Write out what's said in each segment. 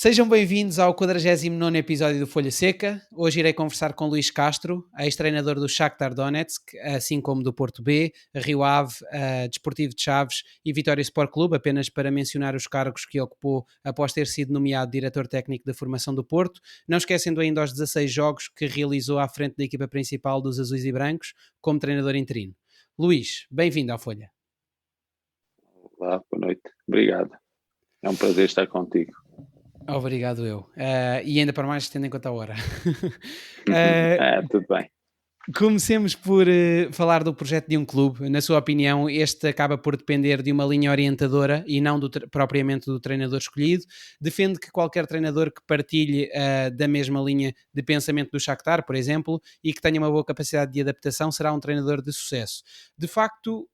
Sejam bem-vindos ao 49º episódio do Folha Seca. Hoje irei conversar com Luís Castro, ex-treinador do Shakhtar Donetsk, assim como do Porto B, Rio Ave, Desportivo de Chaves e Vitória Sport Clube, apenas para mencionar os cargos que ocupou após ter sido nomeado diretor técnico da formação do Porto, não esquecendo ainda os 16 jogos que realizou à frente da equipa principal dos Azuis e Brancos, como treinador interino. Luís, bem-vindo à Folha. Olá, boa noite. Obrigado. É um prazer estar contigo. Obrigado eu. E ainda para mais tendo em conta a hora. Uh, Tudo bem. Comecemos por falar do projeto de um clube. Na sua opinião, este acaba por depender de uma linha orientadora e não propriamente do treinador escolhido. Defende que qualquer treinador que partilhe da mesma linha de pensamento do Shakhtar, por exemplo, e que tenha uma boa capacidade de adaptação, será um treinador de sucesso. De facto,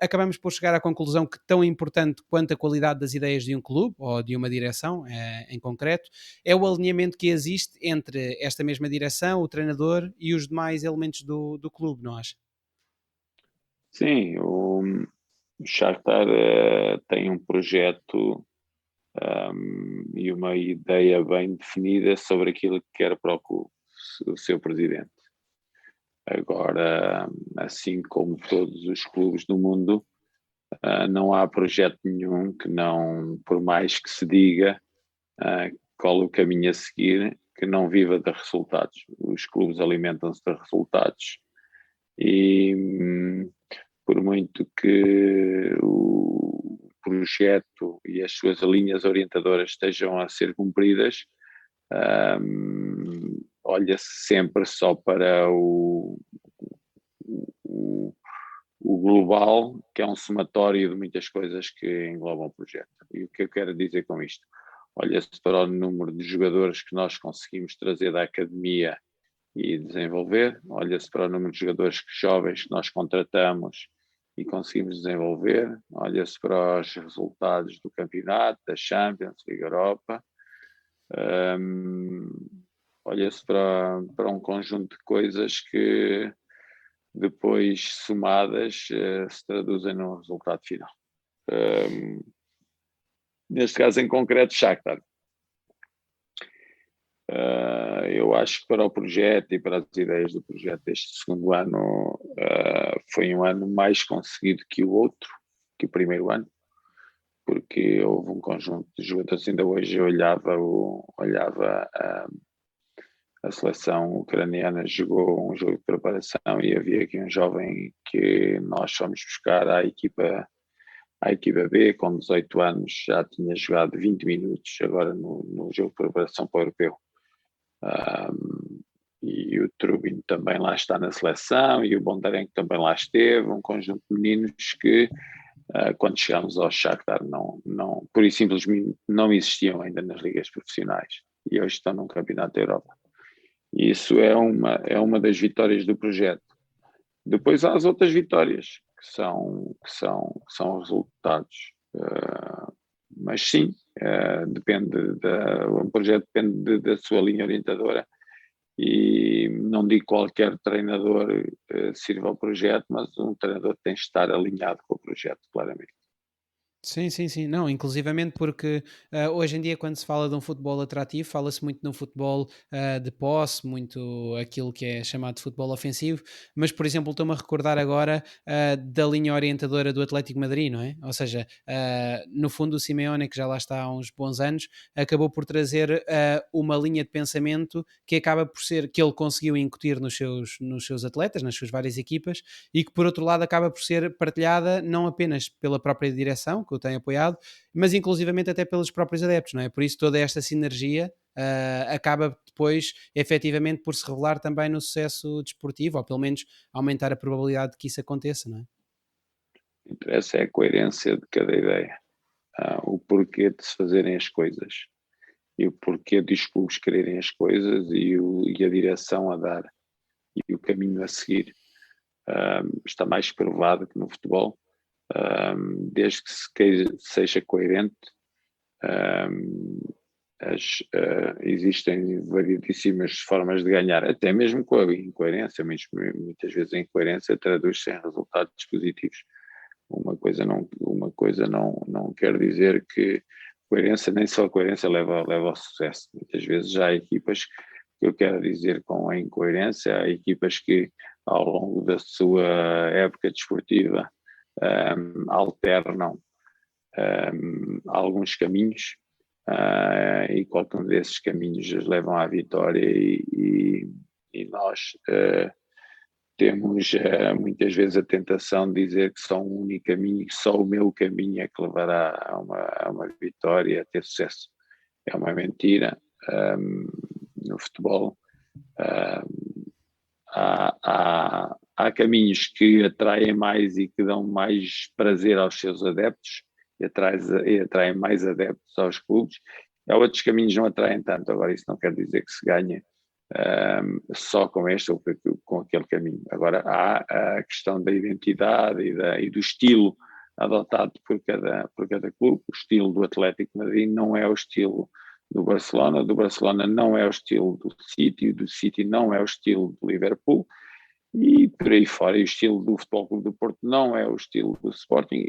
acabamos por chegar à conclusão que tão importante quanto a qualidade das ideias de um clube, ou de uma direção em concreto, é o alinhamento que existe entre esta mesma direção, o treinador e os demais elementos do clube, não acha? Sim, o Shakhtar tem um projeto e uma ideia bem definida sobre aquilo que quer para o clube, o seu presidente. Agora, assim como todos os clubes do mundo, não há projeto nenhum que não, por mais que se diga qual o caminho a seguir, que não viva de resultados. Os clubes alimentam-se de resultados e por muito que o projeto e as suas linhas orientadoras estejam a ser cumpridas, olha-se sempre só para o, o global, que é um somatório de muitas coisas que englobam o projeto. E o que eu quero dizer com isto? Olha-se para o número de jogadores que nós conseguimos trazer da academia e desenvolver, olha-se para o número de jogadores jovens que nós contratamos e conseguimos desenvolver, olha-se para os resultados do campeonato, da Champions, Liga Europa, olha-se para um conjunto de coisas que depois somadas se traduzem no resultado final. Neste caso em concreto, Shakhtar. Eu acho que para o projeto e para as ideias do projeto este segundo ano foi um ano mais conseguido que o outro, que o primeiro ano, porque houve um conjunto de jogadores. Ainda hoje eu olhava a seleção ucraniana, jogou um jogo de preparação e havia aqui um jovem que nós fomos buscar à equipa B, com 18 anos, já tinha jogado 20 minutos agora no jogo de preparação para o Europeu. E o Trubin também lá está na seleção e o Bondarenko também lá esteve, um conjunto de meninos que quando chegámos ao Shakhtar não, por isso simplesmente não existiam ainda nas ligas profissionais e hoje estão num campeonato da Europa. E isso é uma das vitórias do projeto. Depois há as outras vitórias que são resultados, mas sim, o projeto depende da sua linha orientadora e não digo qualquer treinador sirva ao projeto, mas um treinador tem de estar alinhado com o projeto, claramente. Sim, sim, sim. Não, inclusivamente porque hoje em dia, quando se fala de um futebol atrativo, fala-se muito de um futebol de posse, muito aquilo que é chamado de futebol ofensivo, mas, por exemplo, estou-me a recordar agora da linha orientadora do Atlético de Madrid, não é? Ou seja, no fundo, o Simeone, que já lá está há uns bons anos, acabou por trazer uma linha de pensamento que acaba por ser, que ele conseguiu incutir nos seus atletas, nas suas várias equipas, e que, por outro lado, acaba por ser partilhada não apenas pela própria direção, que o tem apoiado, mas inclusivamente até pelos próprios adeptos, não é? Por isso toda esta sinergia acaba depois efetivamente por se revelar também no sucesso desportivo, ou pelo menos aumentar a probabilidade de que isso aconteça, não é? O que interessa é a coerência de cada ideia, o porquê de se fazerem as coisas e o porquê dos clubes quererem as coisas e a direção a dar e o caminho a seguir. Está mais provado que no futebol, desde que seja coerente, existem variedíssimas formas de ganhar, até mesmo com a incoerência, mas muitas vezes a incoerência traduz-se em resultados positivos. Uma coisa não quer dizer que coerência, nem só a coerência leva ao sucesso. Muitas vezes já há equipas, que eu quero dizer com a incoerência, há equipas que ao longo da sua época desportiva alternam alguns caminhos e qualquer um desses caminhos os levam à vitória e nós temos muitas vezes a tentação de dizer que só um único caminho, que só o meu caminho é que levará a uma vitória, a ter sucesso. É uma mentira. No futebol há caminhos que atraem mais e que dão mais prazer aos seus adeptos e atraem mais adeptos aos clubes. Há outros caminhos que não atraem tanto. Agora, isso não quer dizer que se ganhe só com este ou com aquele caminho. Agora, há a questão da identidade e do estilo adotado por cada clube. O estilo do Atlético de Madrid não é o estilo do Barcelona não é o estilo do City não é o estilo do Liverpool, e por aí fora, e o estilo do Futebol Clube do Porto não é o estilo do Sporting,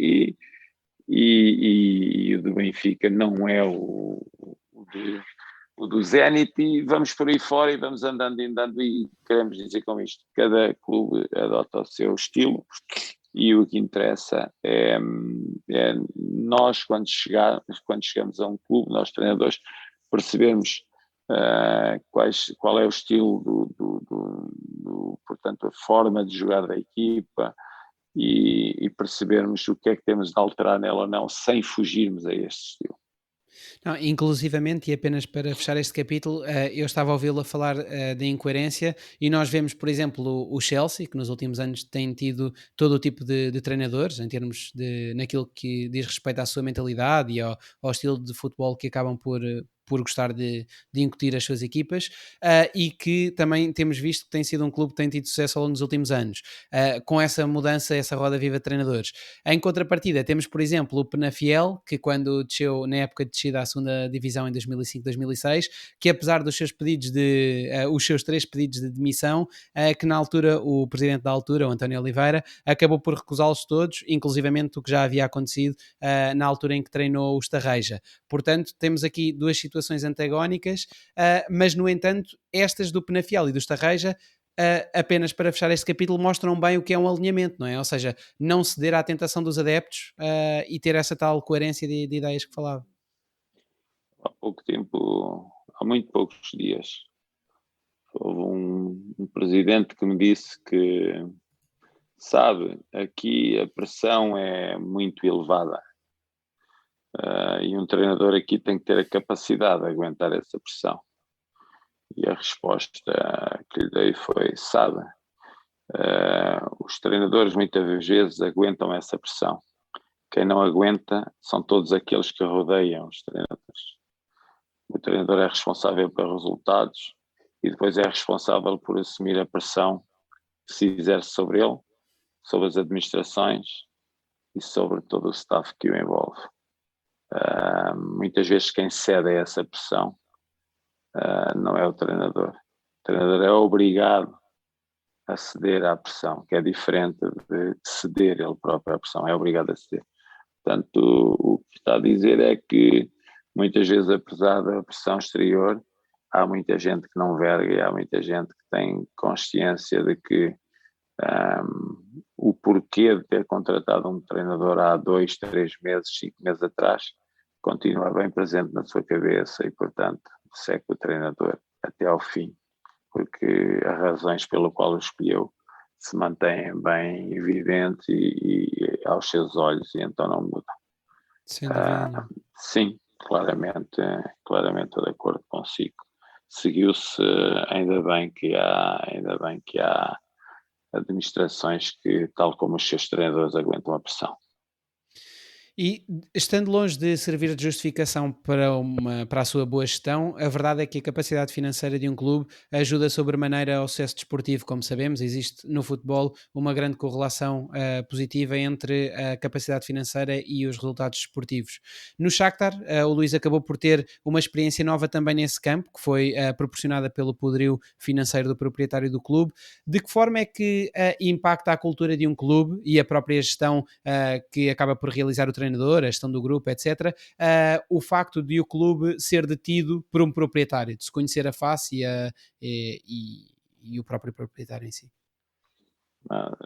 e o do Benfica não é o do Zenit, e vamos por aí fora e vamos andando e queremos dizer com isto, cada clube adota o seu estilo e o que interessa é nós quando chegamos a um clube, nós treinadores, percebermos qual é o estilo portanto, a forma de jogar da equipa e percebermos o que é que temos de alterar nela ou não, sem fugirmos a este estilo. Não, inclusivamente, e apenas para fechar este capítulo, eu estava a ouvi-lo a falar de incoerência e nós vemos, por exemplo, o Chelsea, que nos últimos anos tem tido todo o tipo de treinadores, em termos de naquilo que diz respeito à sua mentalidade e ao estilo de futebol que acabam por gostar de incutir as suas equipas, e que também temos visto que tem sido um clube que tem tido sucesso ao longo dos últimos anos, com essa mudança, essa roda viva de treinadores. Em contrapartida, temos, por exemplo, o Penafiel, que quando desceu, na época de descida à segunda divisão em 2005-2006, que apesar dos seus pedidos os seus 3 pedidos de demissão, que na altura o presidente da altura, o António Oliveira, acabou por recusá-los todos, inclusivamente o que já havia acontecido na altura em que treinou o Estarreja. Portanto, temos aqui duas situações antagónicas, mas no entanto, estas do Penafiel e do Estarreja, apenas para fechar este capítulo, mostram bem o que é um alinhamento, não é? Ou seja, não ceder à tentação dos adeptos e ter essa tal coerência de ideias que falava. Há pouco tempo, há muito poucos dias, houve um presidente que me disse que, sabe, aqui a pressão é muito elevada e um treinador aqui tem que ter a capacidade de aguentar essa pressão. E a resposta que lhe dei foi, sabe, os treinadores muitas vezes aguentam essa pressão. Quem não aguenta são todos aqueles que rodeiam os treinadores. O treinador é responsável pelos resultados e depois é responsável por assumir a pressão que se exerce sobre ele, sobre as administrações e sobre todo o staff que o envolve. Muitas vezes quem cede a essa pressão não é o treinador. O treinador é obrigado a ceder à pressão, que é diferente de ceder ele próprio à pressão, é obrigado a ceder. Portanto, o que está a dizer é que muitas vezes, apesar da pressão exterior, há muita gente que não verga e há muita gente que tem consciência de que o porquê de ter contratado um treinador há 2, 3 meses, 5 meses atrás, continua bem presente na sua cabeça e, portanto, segue o treinador até ao fim, porque as razões pelo qual o escolheu se mantêm bem evidentes e aos seus olhos, e então não mudam. Sem dúvida nenhuma. Sim, claramente estou de acordo consigo. Seguiu-se, ainda bem que há administrações que, tal como os seus treinadores, aguentam a pressão. E estando longe de servir de justificação para a sua boa gestão, a verdade é que a capacidade financeira de um clube ajuda sobremaneira ao sucesso desportivo. Como sabemos, existe no futebol uma grande correlação positiva entre a capacidade financeira e os resultados desportivos. No Shakhtar, o Luís acabou por ter uma experiência nova também nesse campo, que foi proporcionada pelo poderio financeiro do proprietário do clube. De que forma é que impacta a cultura de um clube e a própria gestão que acaba por realizar o treinador, a gestão do grupo, etc., o facto de o clube ser detido por um proprietário, de se conhecer a face e o próprio proprietário em si. Ah,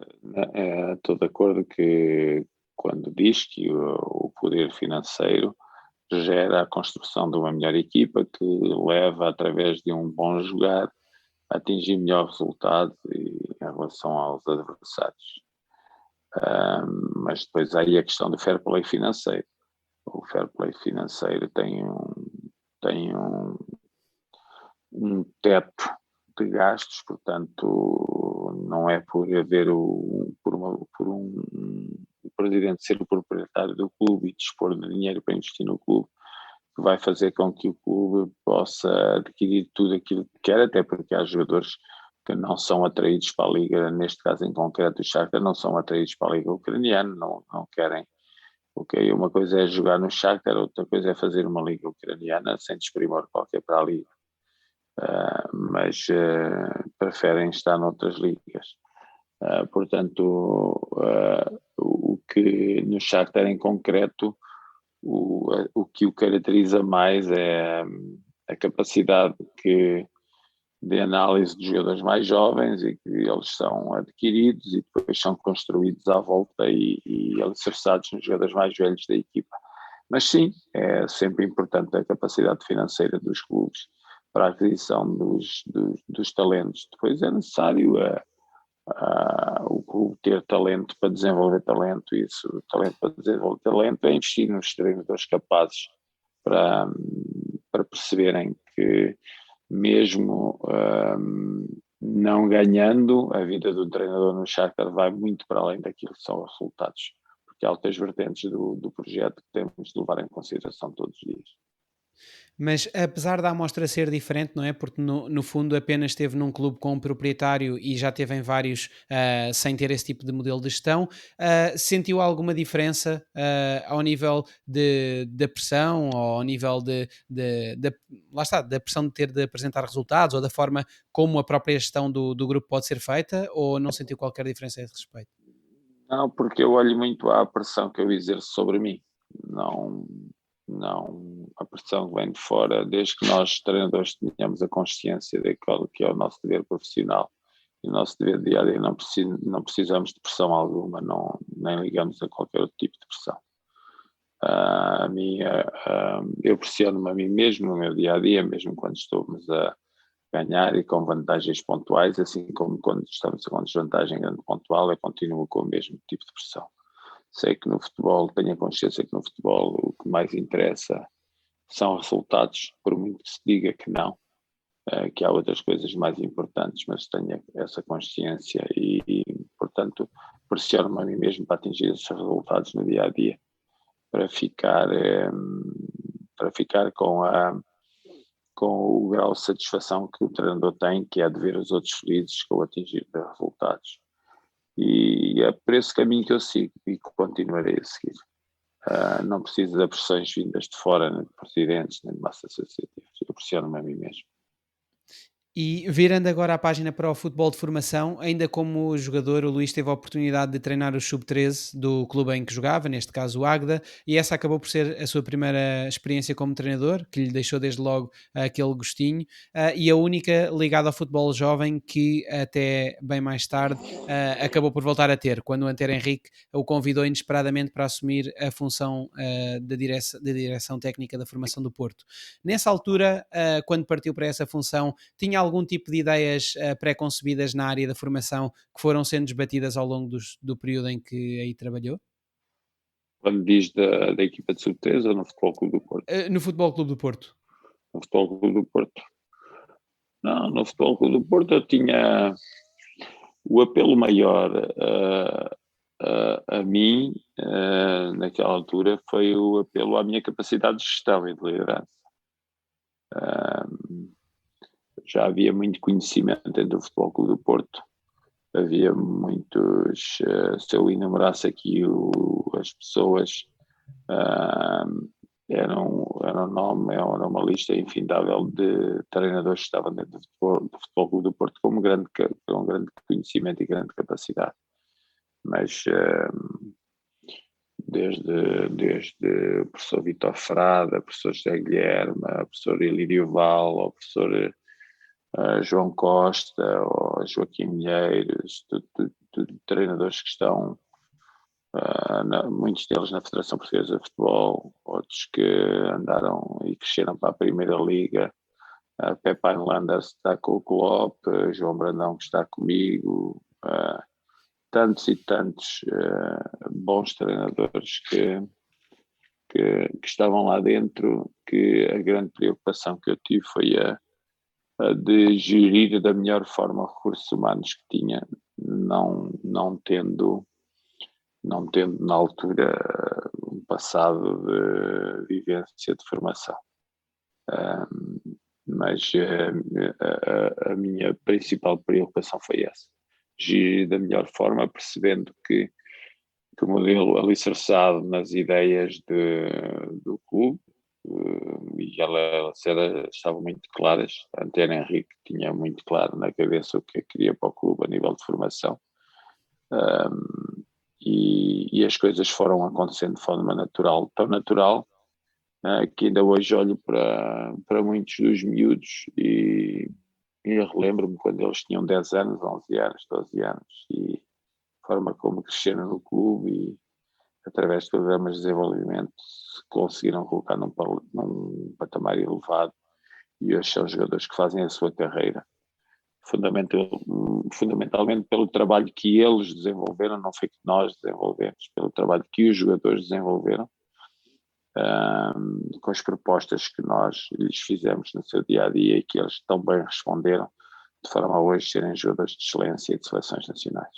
estou de acordo que quando diz que o poder financeiro gera a construção de uma melhor equipa que leva, através de um bom jogar, a atingir melhor resultado em relação aos adversários. Mas depois há aí a questão do fair play financeiro. O fair play financeiro tem um teto de gastos, portanto, não é por haver o presidente ser o proprietário do clube e dispor de dinheiro para investir no clube que vai fazer com que o clube possa adquirir tudo aquilo que quer, até porque há jogadores que não são atraídos para a liga, neste caso em concreto o Shakhtar, não são atraídos para a liga ucraniana, não querem. Ok, uma coisa é jogar no Shakhtar, outra coisa é fazer uma liga ucraniana sem desprimor qualquer para a liga. Mas preferem estar noutras ligas. Portanto, o que no Shakhtar em concreto, o que o caracteriza mais é a capacidade de análise de jogadores mais jovens e que eles são adquiridos e depois são construídos à volta e alicerçados nos jogadores mais velhos da equipa. Mas sim, é sempre importante a capacidade financeira dos clubes para a aquisição dos talentos. Depois é necessário o clube ter talento para desenvolver talento, e isso, talento para desenvolver talento é investir nos treinadores capazes para, para perceberem que mesmo não ganhando, a vida do treinador no Shakhtar vai muito para além daquilo que são os resultados, porque há outras vertentes do projeto que temos de levar em consideração todos os dias. Mas apesar da amostra ser diferente, não é? Porque no fundo apenas esteve num clube com um proprietário e já teve em vários sem ter esse tipo de modelo de gestão, sentiu alguma diferença ao nível da pressão, ou ao nível lá está, da pressão de ter de apresentar resultados, ou da forma como a própria gestão do grupo pode ser feita, ou não sentiu qualquer diferença a esse respeito? Não, porque eu olho muito à pressão que eu exerço sobre mim, não, não a pressão que vem de fora, desde que nós, treinadores, tenhamos a consciência daquilo que é o nosso dever profissional e o nosso dever diário, não precisamos de pressão alguma, nem ligamos a qualquer outro tipo de pressão. Eu pressiono-me a mim mesmo no meu dia a dia, mesmo quando estamos a ganhar e com vantagens pontuais, assim como quando estamos com desvantagem grande pontual, eu continuo com o mesmo tipo de pressão. Sei que no futebol, tenho a consciência que no futebol o que mais interessa são resultados, por muito que se diga que não, que há outras coisas mais importantes, mas tenho essa consciência portanto, pressiono-me a mim mesmo para atingir esses resultados no dia a dia, para ficar com o grau de satisfação que o treinador tem, que é de ver os outros felizes com o atingir de resultados. E é por esse caminho que eu sigo e que continuarei a seguir. Não preciso de pressões vindas de fora, nem de presidentes, nem de massa associativas. Eu pressiono-me a mim mesmo. E virando agora a página para o futebol de formação, ainda como jogador, o Luís teve a oportunidade de treinar o sub-13 do clube em que jogava, neste caso o Águeda, e essa acabou por ser a sua primeira experiência como treinador, que lhe deixou desde logo aquele gostinho, e a única ligada ao futebol jovem que até bem mais tarde acabou por voltar a ter, quando o Antero Henrique o convidou inesperadamente para assumir a função da direção técnica da formação do Porto. Nessa altura, quando partiu para essa função, tinha algum tipo de ideias pré-concebidas na área da formação que foram sendo desbatidas ao longo do período em que aí trabalhou? Quando diz da equipa de sub-13 ou no Futebol Clube do Porto? No Futebol Clube do Porto. No Futebol Clube do Porto. Não, no Futebol Clube do Porto eu tinha o apelo maior a mim, naquela altura, foi o apelo à minha capacidade de gestão e de liderança. Já havia muito conhecimento dentro do Futebol Clube do Porto. Havia muitos, se eu enumerasse aqui as pessoas, era uma lista infindável de treinadores que estavam dentro do Futebol Clube do Porto com um grande conhecimento e grande capacidade. Mas desde o professor Vitor Frada, o professor José Guilherme, o professor Ilírio Val, o professor João Costa, ou Joaquim Milheiros, tudo treinadores que estão, muitos deles na Federação Portuguesa de Futebol, outros que andaram e cresceram para a Primeira Liga. Pepe Landers está com o Klopp, João Brandão que está comigo, tantos e tantos bons treinadores que estavam lá dentro, que a grande preocupação que eu tive foi a de gerir da melhor forma os recursos humanos que tinha, não tendo na altura um passado de vivência de formação. Mas a minha principal preocupação foi essa. Gerir da melhor forma, percebendo que o modelo alicerçado nas ideias do clube, e elas estavam muito claras. A Antena Henrique tinha muito claro na cabeça o que queria para o clube a nível de formação. E as coisas foram acontecendo de forma natural, tão natural, que ainda hoje olho para muitos dos miúdos e relembro-me quando eles tinham 10 anos, 11 anos, 12 anos, e a forma como cresceram no clube e através de programas de desenvolvimento conseguiram colocar num patamar elevado, e hoje são jogadores que fazem a sua carreira fundamentalmente pelo trabalho que eles desenvolveram, não foi que nós desenvolvemos, pelo trabalho que os jogadores desenvolveram, com as propostas que nós lhes fizemos no seu dia-a-dia e que eles tão bem responderam, de forma a hoje serem jogadores de excelência e de seleções nacionais.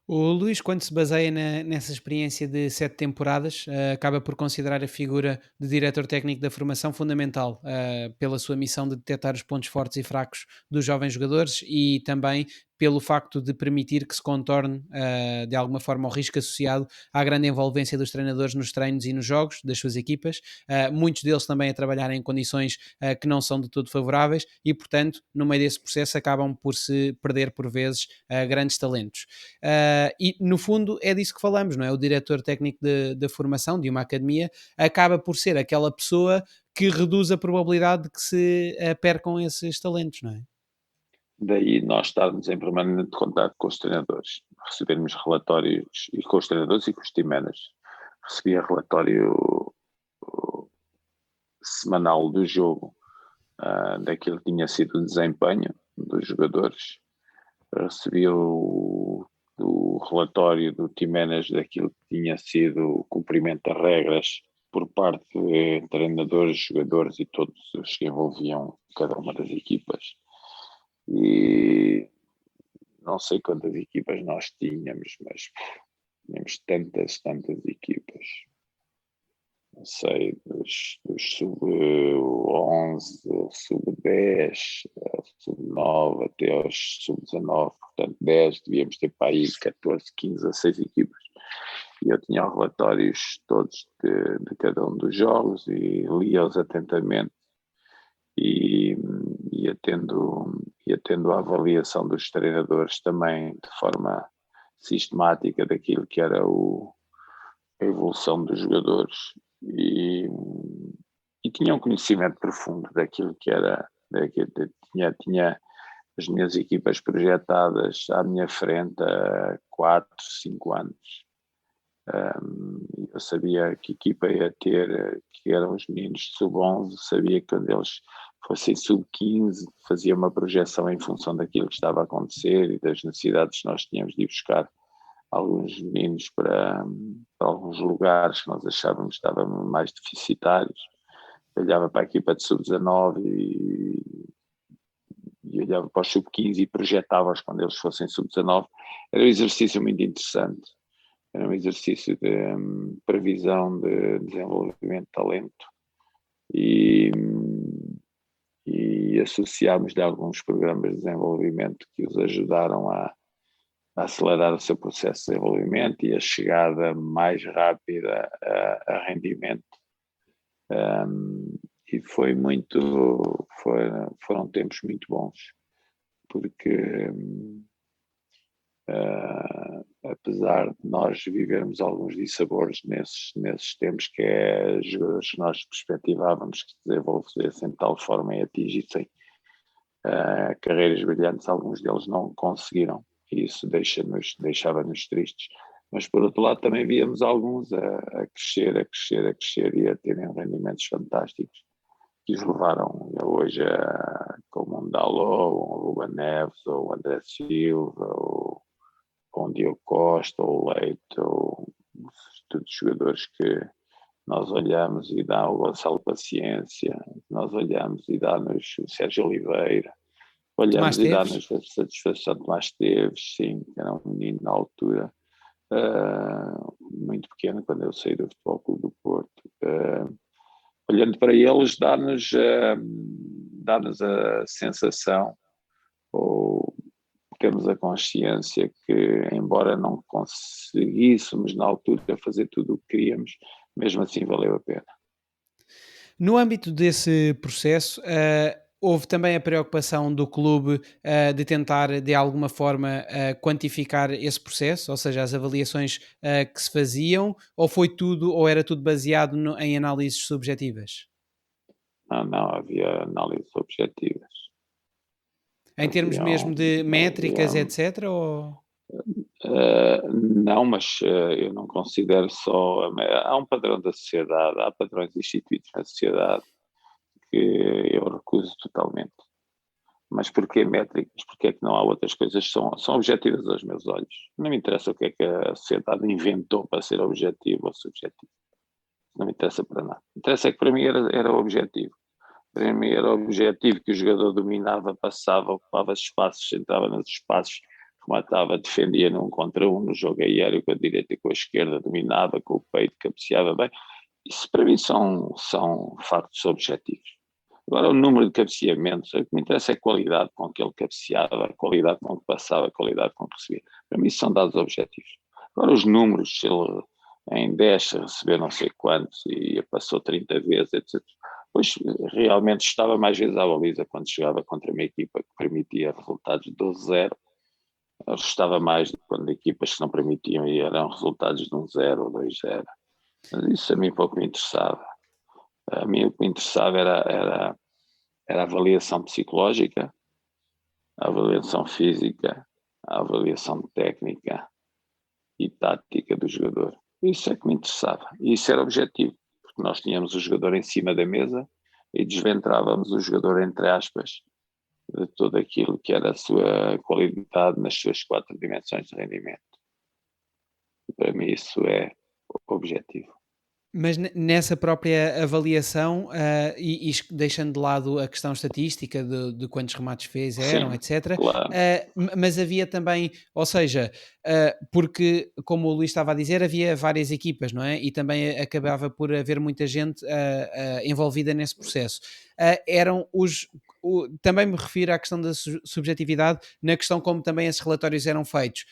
O Luís, quando se baseia nessa experiência de 7 temporadas, acaba por considerar a figura de diretor técnico da formação fundamental, pela sua missão de detectar os pontos fortes e fracos dos jovens jogadores e também pelo facto de permitir que se contorne de alguma forma o risco associado à grande envolvência dos treinadores nos treinos e nos jogos das suas equipas, muitos deles também a trabalhar em condições que não são de todo favoráveis e, portanto, no meio desse processo acabam por se perder por vezes grandes talentos. E no fundo é disso que falamos, não é? O diretor técnico de formação de uma academia acaba por ser aquela pessoa que reduz a probabilidade de que se percam esses talentos, não é? Daí nós estarmos em permanente contato com os treinadores, recebermos relatórios e com os treinadores e com os team managers. Recebia relatório semanal do jogo, daquilo que tinha sido o desempenho dos jogadores. Recebia o relatório do team manager daquilo que tinha sido o cumprimento das regras por parte de treinadores, jogadores e todos os que envolviam cada uma das equipas. E não sei quantas equipas nós tínhamos, mas tínhamos tantas equipas. Não sei, dos sub-11, sub-10, sub-9 até aos sub-19, portanto 10, devíamos ter para aí 14, 15, 16 equipas. E eu tinha relatórios todos de cada um dos jogos e lia-os atentamente e atendo à avaliação dos treinadores também de forma sistemática daquilo que era a evolução dos jogadores e, tinha um conhecimento profundo daquilo que era, tinha as minhas equipas projetadas à minha frente há 4, 5 anos. Eu sabia que equipa ia ter, que eram os meninos de sub-11, sabia que quando eles fossem sub-15 fazia uma projeção em função daquilo que estava a acontecer e das necessidades que nós tínhamos de ir buscar alguns meninos para alguns lugares que nós achávamos que estavam mais deficitários. Eu olhava para a equipa de sub-19 e olhava para os sub-15 e projetava-os quando eles fossem sub-19. Era um exercício muito interessante. Era um exercício de previsão de desenvolvimento de talento e associámos-lhe alguns programas de desenvolvimento que os ajudaram a acelerar o seu processo de desenvolvimento e a chegada mais rápida a rendimento. E foram tempos muito bons, porque apesar de nós vivermos alguns dissabores nesses tempos, que é jogadores que nós perspectivávamos que se desenvolvessem de tal forma e atingissem carreiras brilhantes, alguns deles não conseguiram, e isso deixava-nos tristes. Mas por outro lado também víamos alguns a crescer e a terem rendimentos fantásticos que os levaram hoje como um Dalot, um Ruben Neves, ou o André Silva, ou um Diogo Costa, ou o Leite, ou todos jogadores que nós olhamos e dá o Gonçalo Paciência, nós olhamos e dá-nos o Sérgio Oliveira, Tomás olhamos e Teves? dá-nos a satisfação de Tomás Teves, sim, que era um menino na altura, muito pequeno quando eu saí do Futebol Clube do Porto. Olhando para eles, dá-nos a sensação, ou temos a consciência que, embora não conseguíssemos na altura fazer tudo o que queríamos, mesmo assim valeu a pena. No âmbito desse processo, houve também a preocupação do clube, de tentar, de alguma forma, quantificar esse processo, ou seja, as avaliações, que se faziam, ou foi tudo, ou era tudo baseado em análises subjetivas? Não havia análises objetivas. Em termos mesmo de Havia métricas, etc., ou... não, mas eu não considero só. Há um padrão da sociedade, há padrões instituídos na sociedade que eu recuso totalmente. Mas porquê métricas? Porque é que não há outras coisas que são objetivas aos meus olhos? Não me interessa o que é que a sociedade inventou para ser objetivo ou subjetivo. Não me interessa para nada. Interessa é que para mim era objetivo. Para mim era objetivo que o jogador dominava, passava, ocupava espaços, entrava nos espaços, rematava, defendia num contra um no jogo aéreo com a direita e com a esquerda, dominava com o peito, cabeceava bem. Isso para mim são factos objetivos. Agora, o número de cabeceamentos, o que me interessa é a qualidade com que ele cabeceava, a qualidade com que passava, a qualidade com que recebia. Para mim, são dados objetivos. Agora, os números, se ele em 10 recebeu não sei quantos e passou 30 vezes, etc. Pois realmente estava mais vezes à baliza quando chegava contra uma equipa que permitia resultados de 12-0. Estava mais do que quando equipas que não permitiam e eram resultados de 1-0 ou 2-0. Mas isso a mim pouco me interessava. A mim o que me interessava era a avaliação psicológica, a avaliação física, a avaliação técnica e tática do jogador. Isso é que me interessava. E isso era objetivo, porque nós tínhamos o jogador em cima da mesa e desventrávamos o jogador, entre aspas, de tudo aquilo que era a sua qualidade nas suas 4 dimensões de rendimento. E para mim isso é objetivo. Mas nessa própria avaliação, deixando de lado a questão estatística de quantos remates fizeram, Sim, etc., claro. mas havia também, ou seja, porque, como o Luís estava a dizer, havia várias equipas, não é? E também acabava por haver muita gente envolvida nesse processo. Eram também me refiro à questão da subjetividade, na questão como também esses relatórios eram feitos.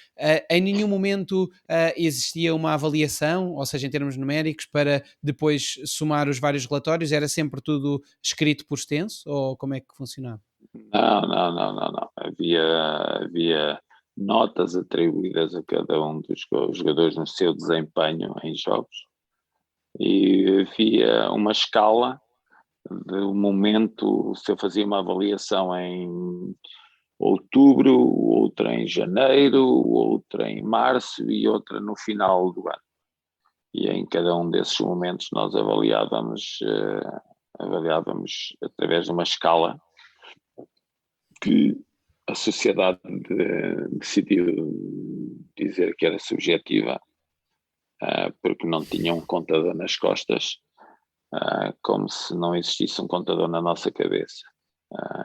Em nenhum momento existia uma avaliação, ou seja, em termos numéricos, para depois somar os vários relatórios? Era sempre tudo escrito por extenso? Ou como é que funcionava? Não. Havia notas atribuídas a cada um dos jogadores no seu desempenho em jogos e havia uma escala do momento, se eu fazia uma avaliação em outubro, outra em janeiro, outra em março e outra no final do ano. E em cada um desses momentos nós avaliávamos através de uma escala que a sociedade decidiu dizer que era subjetiva, porque não tinha um contador nas costas, como se não existisse um contador na nossa cabeça,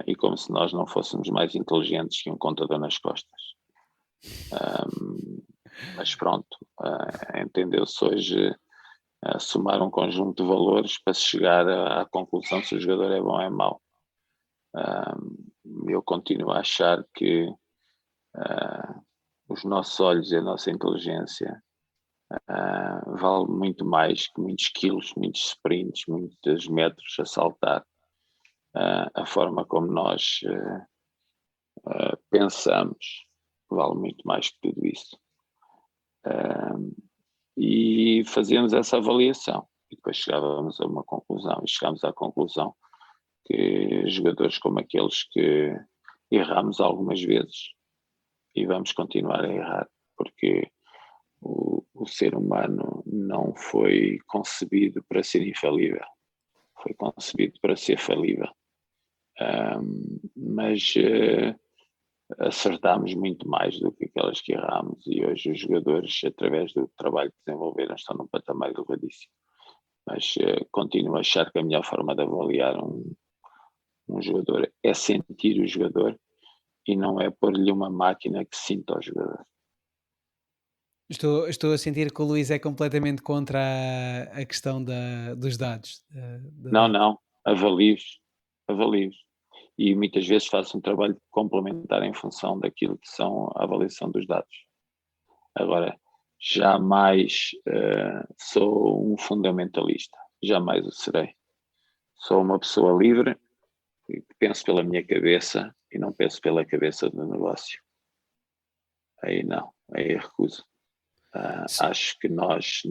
e como se nós não fôssemos mais inteligentes que um contador nas costas. Mas pronto, entendeu-se hoje somar um conjunto de valores para se chegar à conclusão se o jogador é bom ou é mau. Eu continuo a achar que os nossos olhos e a nossa inteligência vale muito mais que muitos quilos, muitos sprints, muitos metros a saltar. A forma como nós pensamos, vale muito mais que tudo isso. E fazíamos essa avaliação e depois chegávamos a uma conclusão, e chegámos à conclusão que jogadores como aqueles que erramos algumas vezes e vamos continuar a errar, porque o ser humano não foi concebido para ser infalível, foi concebido para ser falível. Mas acertámos muito mais do que aquelas que errámos e hoje os jogadores, através do trabalho que desenvolveram, estão num patamar elevadíssimo. Mas continuo a achar que a melhor forma de avaliar um jogador é sentir o jogador e não é pôr-lhe uma máquina que sinta o jogador. Estou a sentir que o Luís é completamente contra a questão dos dados, da Não, data. não, avalio-os, avalio-os. E muitas vezes faço um trabalho complementar em função daquilo que são a avaliação dos dados. Agora, jamais sou um fundamentalista, jamais o serei. Sou uma pessoa livre que penso pela minha cabeça e não penso pela cabeça do negócio. Aí não, aí recuso. Sim, Acho que nós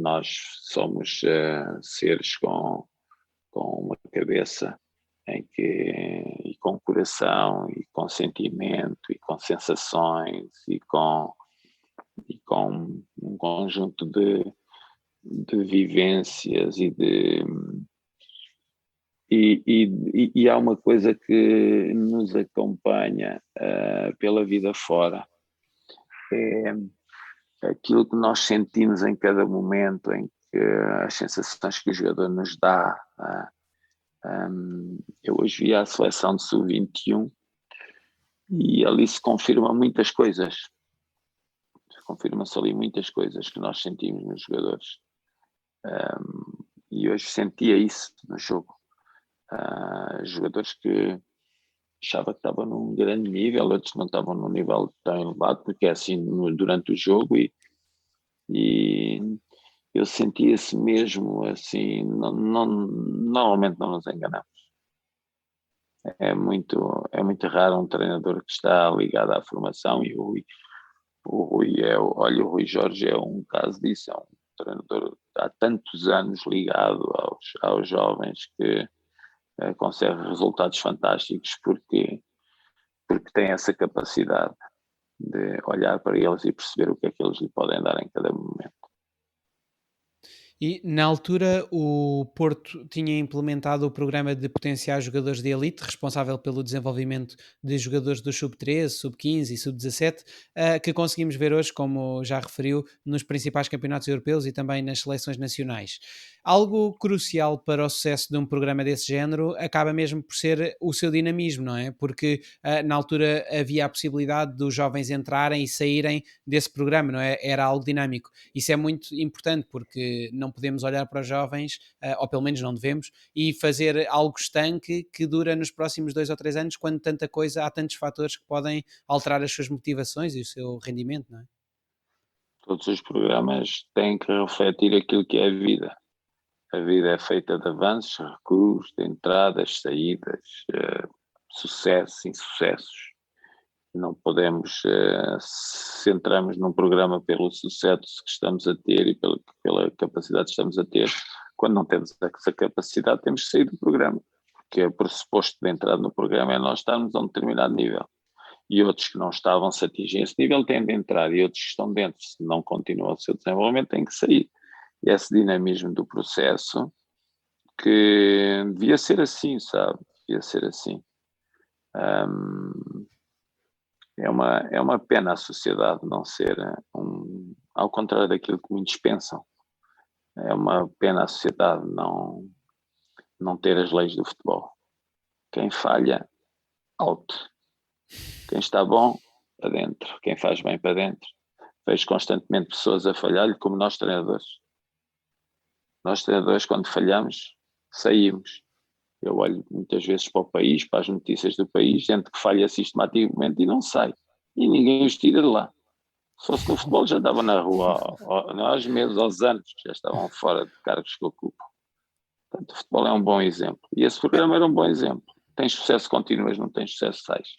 somos seres com uma cabeça e com coração e com sentimento e com sensações e com um conjunto de vivências e há uma coisa que nos acompanha pela vida fora, é aquilo que nós sentimos em cada momento, em que as sensações que o jogador nos dá. Eu hoje vi a seleção de sub-21 e ali se confirma muitas coisas. Confirma-se ali muitas coisas que nós sentimos nos jogadores. E hoje sentia isso no jogo. Jogadores que achava que estavam num grande nível, outros não estavam num nível tão elevado, porque é assim durante o jogo e eu sentia-se mesmo assim, normalmente não nos enganamos. É muito raro um treinador que está ligado à formação e olha, o Rui Jorge é um caso disso, é um treinador há tantos anos ligado aos jovens que consegue resultados fantásticos porque tem essa capacidade de olhar para eles e perceber o que é que eles lhe podem dar em cada momento. e na altura o Porto tinha implementado o programa de potenciar jogadores de elite, responsável pelo desenvolvimento de jogadores do sub-13, sub-15 e sub-17, que conseguimos ver hoje, como já referiu, nos principais campeonatos europeus e também nas seleções nacionais. Algo crucial para o sucesso de um programa desse género acaba mesmo por ser o seu dinamismo, não é? Porque na altura havia a possibilidade dos jovens entrarem e saírem desse programa, não é? Era algo dinâmico. Isso é muito importante porque não podemos olhar para os jovens, ou pelo menos não devemos, e fazer algo estanque que dura nos próximos 2 ou 3 anos, quando tanta coisa, há tantos fatores que podem alterar as suas motivações e o seu rendimento, não é? Todos os programas têm que refletir aquilo que é a vida. A vida é feita de avanços, recuos, de entradas, saídas, sucessos, insucessos. Não podemos, se entramos num programa pelo sucesso que estamos a ter e pela capacidade que estamos a ter, quando não temos essa capacidade, temos que sair do programa, porque o pressuposto de entrada no programa é nós estarmos a um determinado nível. E outros que não estavam, se atingem esse nível, têm de entrar, e outros que estão dentro, se não continuam o seu desenvolvimento, têm que sair. E esse dinamismo do processo, que devia ser assim, sabe? Devia ser assim. Um, é uma pena a sociedade não ser ao contrário daquilo que muitos pensam, é uma pena a sociedade não ter as leis do futebol. Quem falha, out. Quem está bom, para dentro. Quem faz bem, para dentro. Vejo constantemente pessoas a falhar, como nós treinadores. Nós treinadores, quando falhamos, saímos. Eu olho muitas vezes para o país, para as notícias do país, gente que falha sistematicamente e não sai. E ninguém os tira de lá. Se fosse no futebol já estavam na rua aos meses, aos anos, já estavam fora de cargos que ocupam. Portanto, o futebol é um bom exemplo. E esse programa era um bom exemplo. Tens sucesso, continuas, não tens sucesso, sais.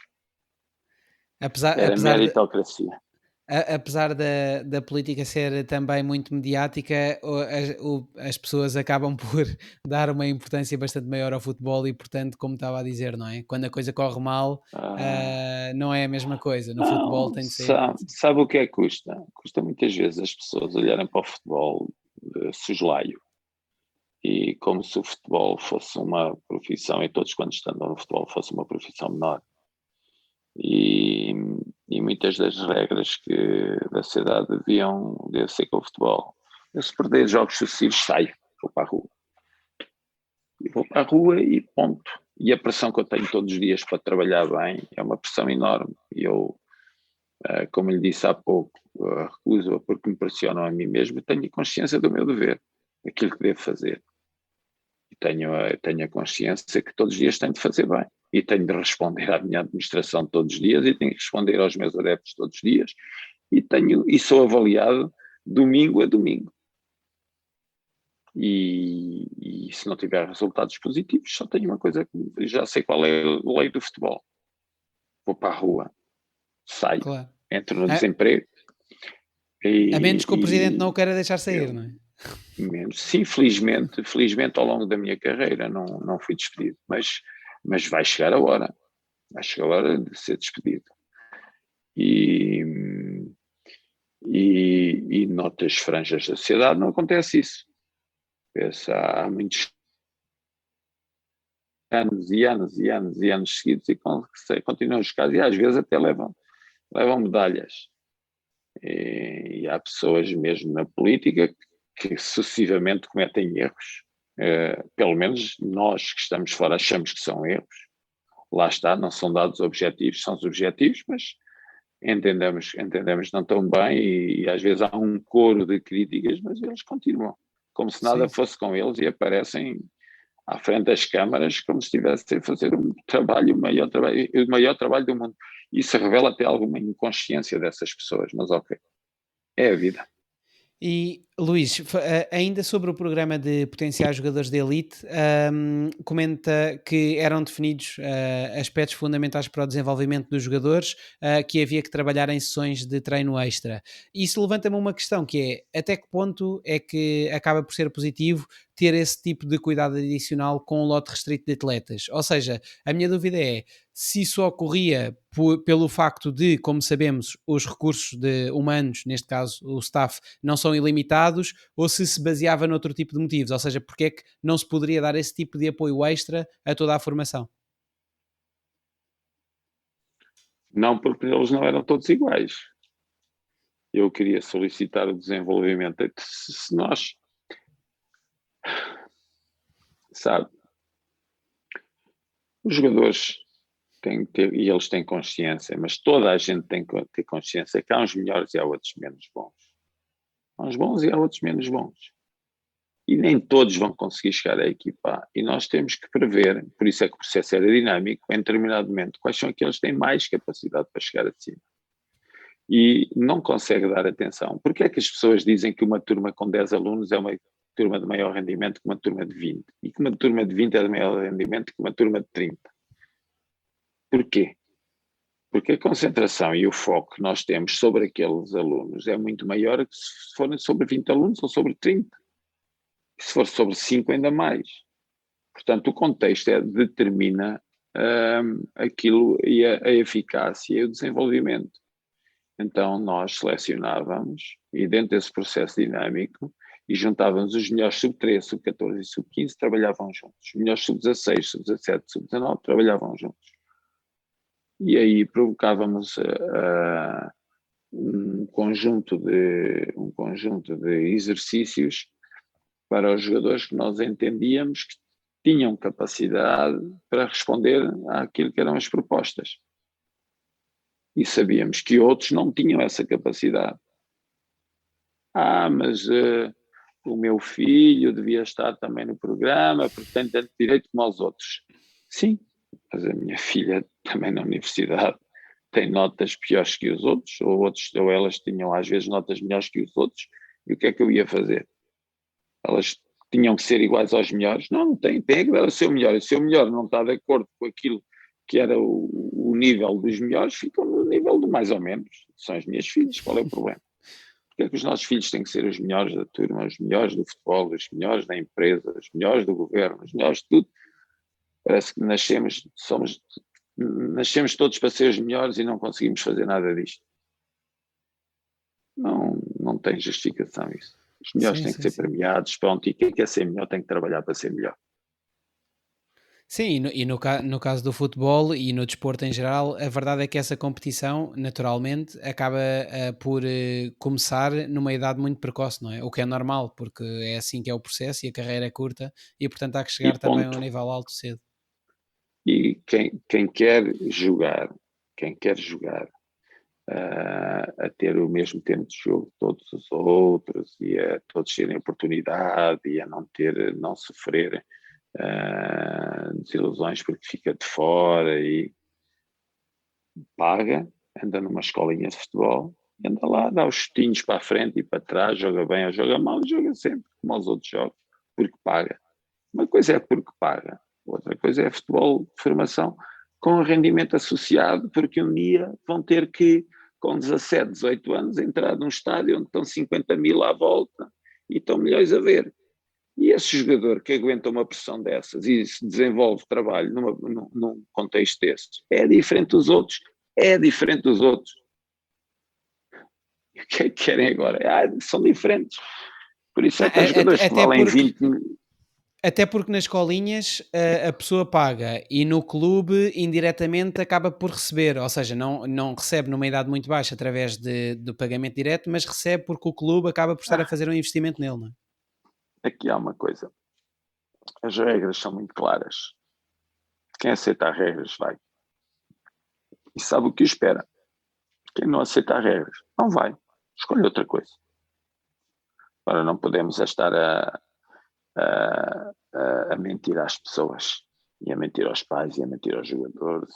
Apesar, Era apesar de, meritocracia. apesar da política ser também muito mediática, as pessoas acabam por dar uma importância bastante maior ao futebol e, portanto, como estava a dizer, não é? Quando a coisa corre mal, Ah, não é a mesma coisa. No futebol não, tem de sair. sabe o que é que custa? Custa muitas vezes as pessoas olharem para o futebol de soslaio e como se o futebol fosse uma profissão e todos quando estão no futebol fosse uma profissão menor. E, e muitas das regras da sociedade deviam ser com o futebol. Eu, se perder jogos sucessivos, saio, vou para a rua. E vou para a rua e ponto. E a pressão que eu tenho todos os dias para trabalhar bem é uma pressão enorme. E eu, como lhe disse há pouco, recuso-a porque me pressionam a mim mesmo e tenho consciência do meu dever, daquilo que devo fazer. E tenho a consciência que todos os dias tenho de fazer bem. E tenho de responder à minha administração todos os dias e tenho de responder aos meus adeptos todos os dias e sou avaliado domingo a domingo. E se não tiver resultados positivos, só tenho uma coisa que já sei qual é a lei do futebol. Vou para a rua, saio, Claro. entro no A, desemprego a menos que o presidente não e o queira deixar sair, eu, não é? sim, felizmente ao longo da minha carreira não fui despedido, mas vai chegar a hora de ser despedido. E, e noutras franjas da sociedade não acontece isso. Há muitos anos e anos e anos e anos seguidos e continuam os casos e às vezes até levam medalhas. E há pessoas mesmo na política que sucessivamente cometem erros. Pelo menos nós que estamos fora achamos que são erros. Lá está, não são dados objetivos, são subjetivos, mas entendemos não tão bem e às vezes há um coro de críticas, mas eles continuam, como se nada Sim, sim. fosse com eles e aparecem à frente das câmaras como se estivessem a fazer o maior trabalho do mundo. Isso revela até alguma inconsciência dessas pessoas, mas ok, é a vida. E Luís, ainda sobre o programa de potenciais jogadores de elite, comenta que eram definidos aspectos fundamentais para o desenvolvimento dos jogadores, que havia que trabalhar em sessões de treino extra. Isso levanta-me uma questão que é até que ponto é que acaba por ser positivo ter esse tipo de cuidado adicional com um lote restrito de atletas? Ou seja, a minha dúvida é se isso ocorria pelo facto de, como sabemos, os recursos humanos, neste caso o staff, não são ilimitados, ou se baseava noutro tipo de motivos, ou seja, porque é que não se poderia dar esse tipo de apoio extra a toda a formação? Não porque eles não eram todos iguais. Eu queria solicitar o desenvolvimento. Se nós, sabe, os jogadores têm que ter, e eles têm consciência, mas toda a gente tem que ter consciência que há uns melhores e há outros menos bons. Há uns bons e há outros menos bons. E nem todos vão conseguir chegar à equipa. E nós temos que prever, por isso é que o processo era dinâmico, em determinado momento, quais são aqueles que têm mais capacidade para chegar acima. E não consegue dar atenção. Porque é que as pessoas dizem que uma turma com 10 alunos é uma turma de maior rendimento que uma turma de 20? E que uma turma de 20 é de maior rendimento que uma turma de 30? Porquê? Porque a concentração e o foco que nós temos sobre aqueles alunos é muito maior que se forem sobre 20 alunos ou sobre 30. Se for sobre 5, ainda mais. Portanto, o contexto determina aquilo e a eficácia e o desenvolvimento. Então, nós selecionávamos e dentro desse processo dinâmico e juntávamos os melhores sub-13, sub-14 e sub-15 trabalhavam juntos. Os melhores sub-16, sub-17, sub-19 trabalhavam juntos. E aí provocávamos um conjunto de exercícios para os jogadores que nós entendíamos que tinham capacidade para responder àquilo que eram as propostas. E sabíamos que outros não tinham essa capacidade. Mas o meu filho devia estar também no programa porque tem tanto direito como os outros. Sim, mas a minha filha também na universidade tem notas piores que os outros, ou elas tinham às vezes notas melhores que os outros, e o que é que eu ia fazer? Elas tinham que ser iguais aos melhores? Não tem que dar o seu melhor. E se o melhor não está de acordo com aquilo que era o nível dos melhores, ficam no nível do mais ou menos. São as minhas filhas, qual é o problema? Porque é que os nossos filhos têm que ser os melhores da turma, os melhores do futebol, os melhores da empresa, os melhores do governo, os melhores de tudo? Parece que nascemos todos para ser os melhores e não conseguimos fazer nada disto. Não tem justificação isso. Os melhores Sim, têm que sim, ser sim. premiados, pronto, e quem quer ser melhor tem que trabalhar para ser melhor. Sim, no caso do futebol e no desporto em geral, a verdade é que essa competição, naturalmente, acaba por começar numa idade muito precoce, não é? O que é normal, porque é assim que é o processo e a carreira é curta e, portanto, há que E chegar também a um ponto. nível alto cedo. E quem quer jogar a ter o mesmo tempo de jogo que todos os outros e a todos terem oportunidade e a não sofrer desilusões porque fica de fora e paga, anda numa escolinha de futebol, anda lá, dá os chutinhos para a frente e para trás, joga bem ou joga mal, joga sempre, como aos outros jogos, porque paga. Uma coisa é porque paga, outra coisa é futebol de formação com rendimento associado, porque um dia vão ter que, com 17, 18 anos, entrar num estádio onde estão 50 mil à volta e estão milhões a ver. E esse jogador que aguenta uma pressão dessas e se desenvolve trabalho num contexto desses, é diferente dos outros, é diferente dos outros. E o que é que querem agora? São diferentes. Por isso Não, é que há jogadores que até valem porque 20 mil. Até porque nas escolinhas a pessoa paga e no clube indiretamente acaba por receber, ou seja, não recebe numa idade muito baixa através do pagamento direto, mas recebe porque o clube acaba por estar a Ah, fazer um investimento nele, não é? aqui há uma coisa. As regras são muito claras. Quem aceita as regras vai. E sabe o que espera. Quem não aceita as regras não vai. Escolhe outra coisa. Agora não podemos estar a mentir às pessoas. E a mentir aos pais, e a mentir aos jogadores.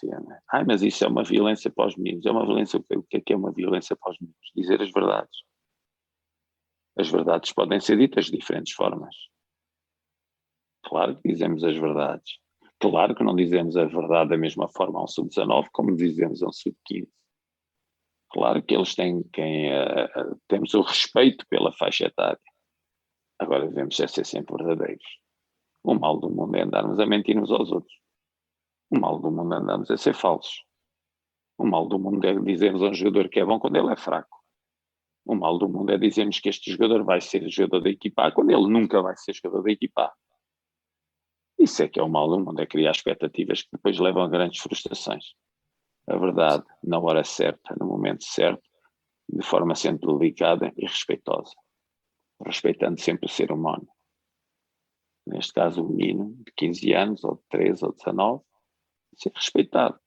Mas isso é uma violência para os meninos. É uma violência. O que é uma violência para os meninos? Dizer as verdades. As verdades podem ser ditas de diferentes formas. Claro que dizemos as verdades. Claro que não dizemos a verdade da mesma forma a um sub-19 como dizemos a um sub-15. Claro que eles temos o respeito pela faixa etária. Agora devemos ser sempre verdadeiros. O mal do mundo é andarmos a mentir uns aos outros. O mal do mundo é andarmos a ser falsos. O mal do mundo é dizermos a um jogador que é bom quando ele é fraco. O mal do mundo é dizermos que este jogador vai ser jogador da equipa A quando ele nunca vai ser jogador da equipa A. Isso é que é o mal do mundo, é criar expectativas que depois levam a grandes frustrações. A verdade, na hora certa, no momento certo, de forma sempre delicada e respeitosa, respeitando sempre o ser humano. Neste caso, o menino de 15 anos, ou de 13, ou de 19, ser respeitado.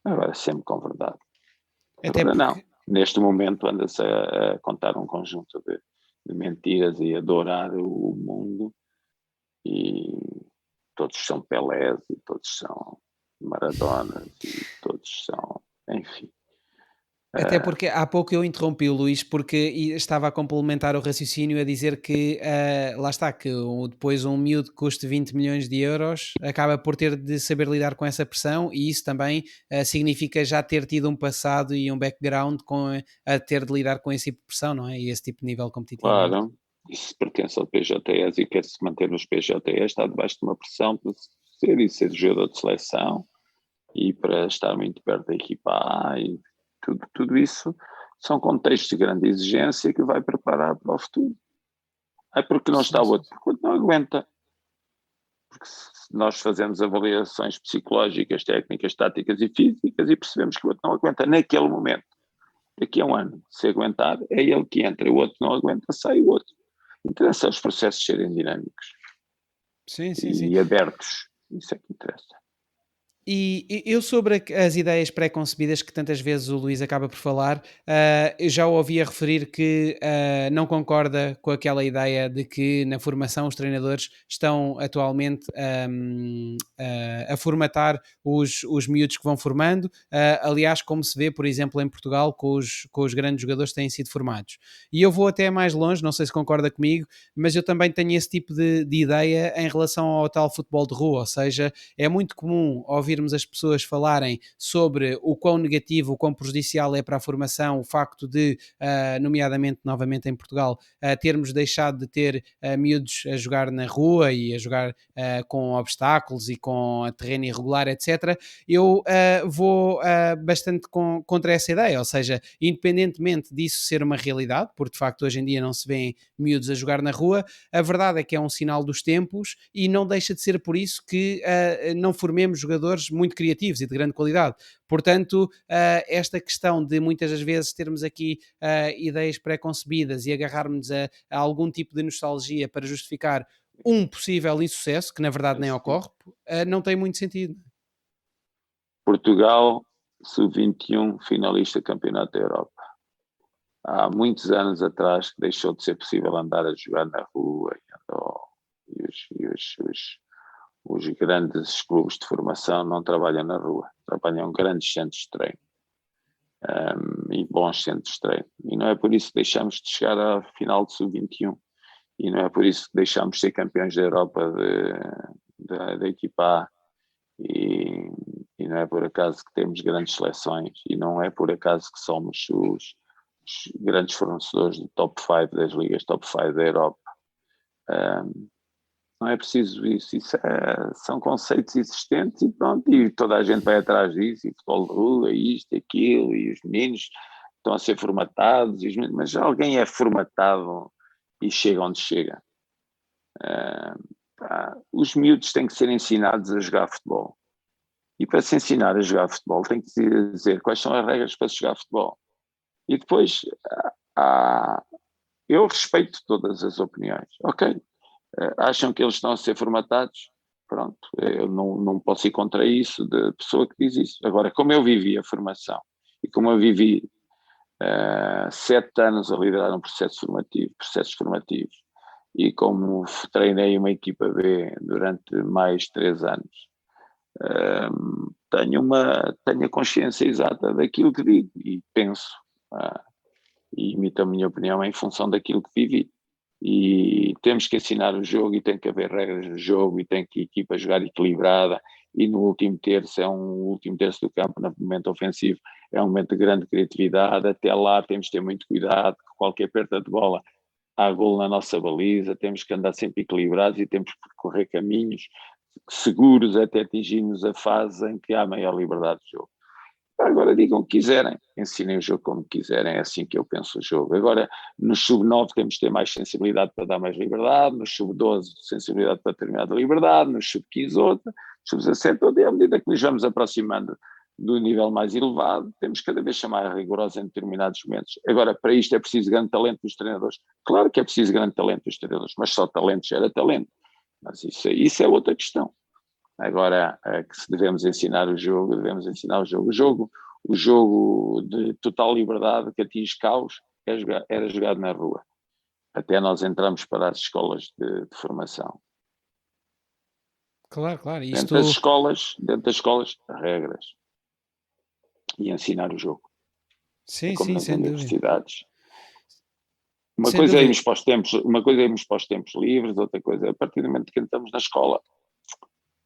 Agora, sempre com verdade. Até Agora, não. porque, Neste momento, anda-se a contar um conjunto de mentiras e adorar o mundo, e todos são Pelés, e todos são Maradonas, e todos são, enfim. Até Uh, porque há pouco eu interrompi o Luís porque estava a complementar o raciocínio a dizer que lá está, que depois um miúdo que custe 20 milhões de euros acaba por ter de saber lidar com essa pressão e isso também significa já ter tido um passado e um background a ter de lidar com esse tipo de pressão, não é? E esse tipo de nível competitivo alto. claro, e se pertence ao PJTS e quer se manter nos PJTS, está debaixo de uma pressão para ser jogador de seleção e para estar muito perto da equipa A, e tudo isso são contextos de grande exigência que vai preparar para o futuro. É porque não está Sim, o sim, outro, sim. porque não aguenta. Porque se nós fazemos avaliações psicológicas, técnicas, táticas e físicas e percebemos que o outro não aguenta naquele momento, daqui a um ano, se aguentar, é ele que entra, o outro não aguenta, sai o outro. Interessa os processos serem dinâmicos Sim, sim, sim. e abertos. Isso é que interessa. E eu sobre as ideias pré-concebidas que tantas vezes o Luís acaba por falar, eu já o ouvia referir que não concorda com aquela ideia de que na formação os treinadores estão atualmente a formatar os miúdos que vão formando, aliás, como se vê, por exemplo, em Portugal, com os grandes jogadores que têm sido formados. E eu vou até mais longe, não sei se concorda comigo, mas eu também tenho esse tipo de ideia em relação ao tal futebol de rua, ou seja, é muito comum ouvir ouvirmos as pessoas falarem sobre o quão negativo, o quão prejudicial é para a formação o facto de, nomeadamente novamente em Portugal, termos deixado de ter miúdos a jogar na rua e a jogar com obstáculos e com a terreno irregular, etc., eu vou bastante contra essa ideia, ou seja, independentemente disso ser uma realidade, porque de facto hoje em dia não se vêem miúdos a jogar na rua, a verdade é que é um sinal dos tempos e não deixa de ser por isso que não formemos jogadores muito criativos e de grande qualidade. Portanto, esta questão de muitas das vezes termos aqui ideias pré-concebidas e agarrarmos a algum tipo de nostalgia para justificar um possível insucesso, que na verdade nem ocorre, não tem muito sentido. Portugal, sub-21, finalista do Campeonato da Europa. Há muitos anos atrás que deixou de ser possível andar a jogar na rua os grandes clubes de formação não trabalham na rua, trabalham em grandes centros de treino e bons centros de treino. E não é por isso que deixamos de chegar à final de sub-21 e não é por isso que deixamos de ser campeões da Europa da equipa A e não é por acaso que temos grandes seleções e não é por acaso que somos os grandes fornecedores do top 5 das ligas, top 5 da Europa. Não é preciso isso, são conceitos existentes e pronto, e toda a gente vai atrás disso, e futebol de rua, isto, aquilo, e os meninos estão a ser formatados, mas alguém é formatado e chega onde chega. Os miúdos têm que ser ensinados a jogar futebol. E para se ensinar a jogar futebol tem que se dizer quais são as regras para se jogar futebol. E depois eu respeito todas as opiniões. Ok, acham que eles estão a ser formatados? Pronto, eu não posso ir contra isso da pessoa que diz isso. Agora, como eu vivi a formação e como eu vivi 7 anos a liderar um processos formativos, e como treinei uma equipa B durante mais 3 anos, tenho a consciência exata daquilo que digo e penso e imito a minha opinião em função daquilo que vivi. E temos que ensinar o jogo e tem que haver regras no jogo e tem que a equipa jogar equilibrada e no último terço o último terço do campo, no momento ofensivo, é um momento de grande criatividade. Até lá temos que ter muito cuidado, que qualquer perda de bola há golo na nossa baliza, temos que andar sempre equilibrados e temos que percorrer caminhos seguros até atingirmos a fase em que há maior liberdade de jogo. Agora digam o que quiserem, ensinem o jogo como quiserem, é assim que eu penso o jogo. Agora, no sub-9 temos que ter mais sensibilidade para dar mais liberdade, no sub-12 sensibilidade para determinada liberdade, no sub-15 outra, no sub-17 outra, e à medida que nos vamos aproximando do nível mais elevado, temos cada vez ser mais rigorosos em determinados momentos. Agora, para isto é preciso grande talento dos treinadores. Claro que é preciso grande talento dos treinadores, mas só talento gera talento. Mas isso é outra questão. Agora, que se devemos ensinar o jogo, devemos ensinar o jogo. O jogo de total liberdade que atinge caos era jogado na rua. Até nós entramos para as escolas de formação. Claro, claro, Dentro das escolas, regras. E ensinar o jogo. É sim, como sim, nas sem dúvida. universidades. Uma Sem coisa é dúvida. irmos para os tempos livres, outra coisa é a partir do momento que entramos na escola.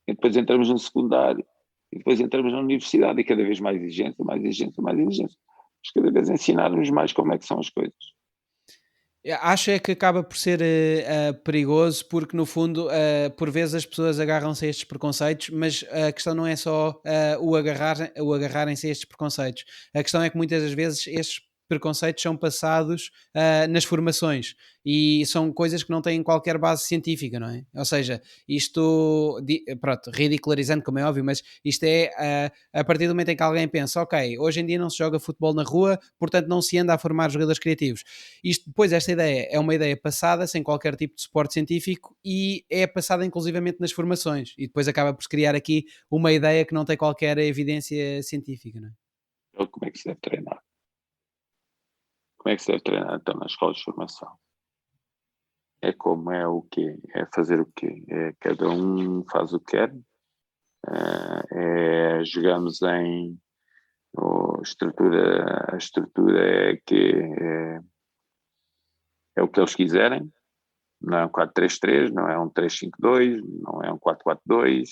E depois entramos no secundário, e depois entramos na universidade, e cada vez mais exigência, mais exigência, mais exigência. Mas cada vez ensinar-nos mais como é que são as coisas. Acho é que acaba por ser perigoso porque no fundo por vezes as pessoas agarram-se a estes preconceitos, mas a questão não é só o agarrarem-se a estes preconceitos. A questão é que muitas das vezes estes preconceitos são passados nas formações e são coisas que não têm qualquer base científica, não é? Ou seja, isto, pronto, ridicularizando como é óbvio, mas isto é a partir do momento em que alguém pensa, ok, hoje em dia não se joga futebol na rua, portanto não se anda a formar jogadores criativos. Isto, depois, esta ideia é uma ideia passada, sem qualquer tipo de suporte científico, e é passada inclusivamente nas formações, e depois acaba por se criar aqui uma ideia que não tem qualquer evidência científica, não é? Então, como é que se deve treinar? Como é que se deve treinar então nas escolas de formação? É como é o quê? É fazer o quê? É cada um faz o que quer? Jogamos em a estrutura é o que eles quiserem, não é um 4-3-3, não é um 3-5-2, não é um 4-4-2,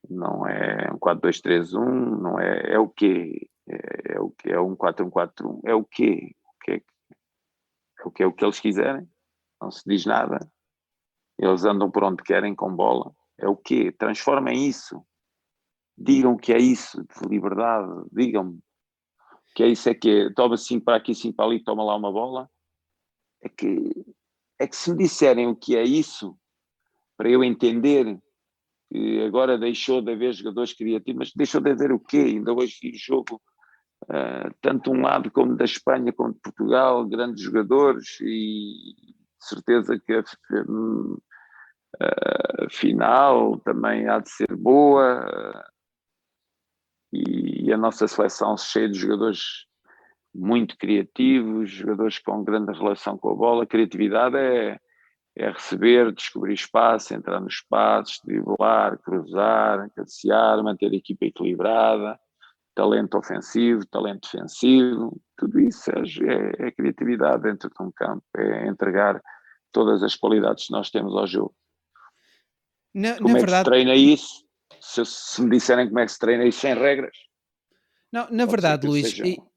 não é um 4-2-3-1, não é, é o quê? É o quê? É um 4-1-4-1, é o quê? É o que eles quiserem, não se diz nada, eles andam por onde querem com bola, é o quê? Transformem isso, digam que é isso, de liberdade, digam-me que é isso, é que é, toma 5 para aqui, 5 para ali, toma lá uma bola, é que, é que se me disserem o que é isso, para eu entender que agora deixou de haver jogadores criativos, mas deixou de haver o quê? Ainda hoje vi o jogo, tanto um lado como da Espanha, como de Portugal, grandes jogadores e de certeza que a final também há de ser boa e a nossa seleção cheia de jogadores muito criativos, jogadores com grande relação com a bola. A criatividade é receber, descobrir espaço, entrar nos espaços, driblar, cruzar, cabecear, manter a equipa equilibrada, talento ofensivo, talento defensivo, tudo isso é criatividade dentro de um campo, é entregar todas as qualidades que nós temos ao jogo. Na Como é que se verdade, treina isso? Se me disserem como é que se treina isso sem regras, não, na pode ser verdade, que Luís, sejam.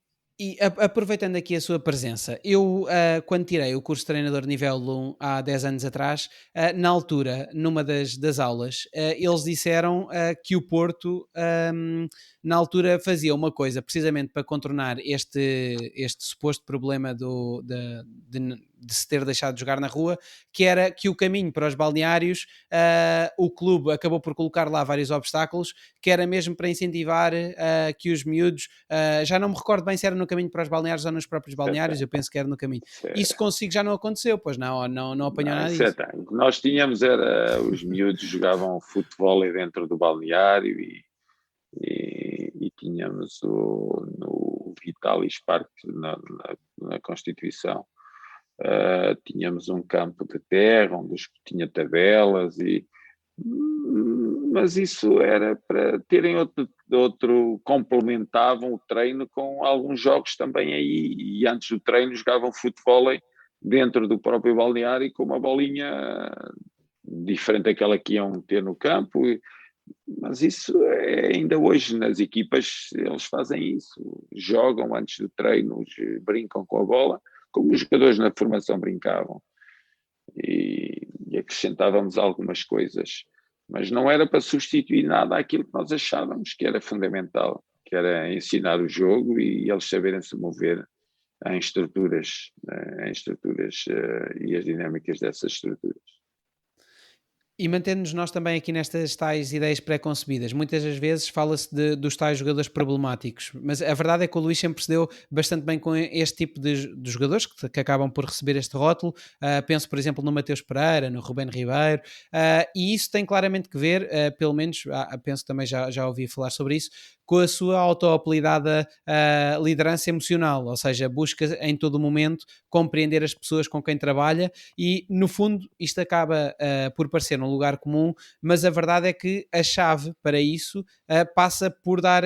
aproveitando aqui a sua presença, eu, quando tirei o curso de treinador nível 1 há 10 anos atrás, na altura, numa das aulas, eles disseram que o Porto, na altura, fazia uma coisa precisamente para contornar este suposto problema de se ter deixado de jogar na rua, que era que o caminho para os balneários, o clube acabou por colocar lá vários obstáculos, que era mesmo para incentivar que os miúdos, já não me recordo bem se era no caminho para os balneários ou nos próprios Isso é balneários, eu tanque. penso que era no caminho. Isso Isso é, consigo já não aconteceu, pois não, não apanhou não, nada isso é disso. tanque. O que nós tínhamos era os miúdos jogavam futebol aí dentro do balneário e tínhamos no Vitalis Park na Constituição. Tínhamos um campo de terra onde tinha tabelas mas isso era para terem complementavam o treino com alguns jogos também aí, e antes do treino jogavam futebol dentro do próprio balneário com uma bolinha diferente daquela que iam ter no campo, mas isso ainda hoje nas equipas eles fazem isso, jogam antes do treino, brincam com a bola, como os jogadores na formação brincavam e acrescentávamos algumas coisas, mas não era para substituir nada aquilo que nós achávamos que era fundamental, que era ensinar o jogo e eles saberem se mover em estruturas e as dinâmicas dessas estruturas. E mantendo-nos nós também aqui nestas tais ideias pré-concebidas, muitas das vezes fala-se dos tais jogadores problemáticos, mas a verdade é que o Luís sempre se deu bastante bem com este tipo de jogadores que acabam por receber este rótulo. Penso, por exemplo, no Mateus Pereira, no Rubén Ribeiro, e isso tem claramente que ver, pelo menos, penso que também já ouvi falar sobre isso, com a sua auto-apelidada liderança emocional, ou seja, busca em todo o momento compreender as pessoas com quem trabalha e, no fundo, isto acaba por parecer um lugar comum, mas a verdade é que a chave para isso passa por dar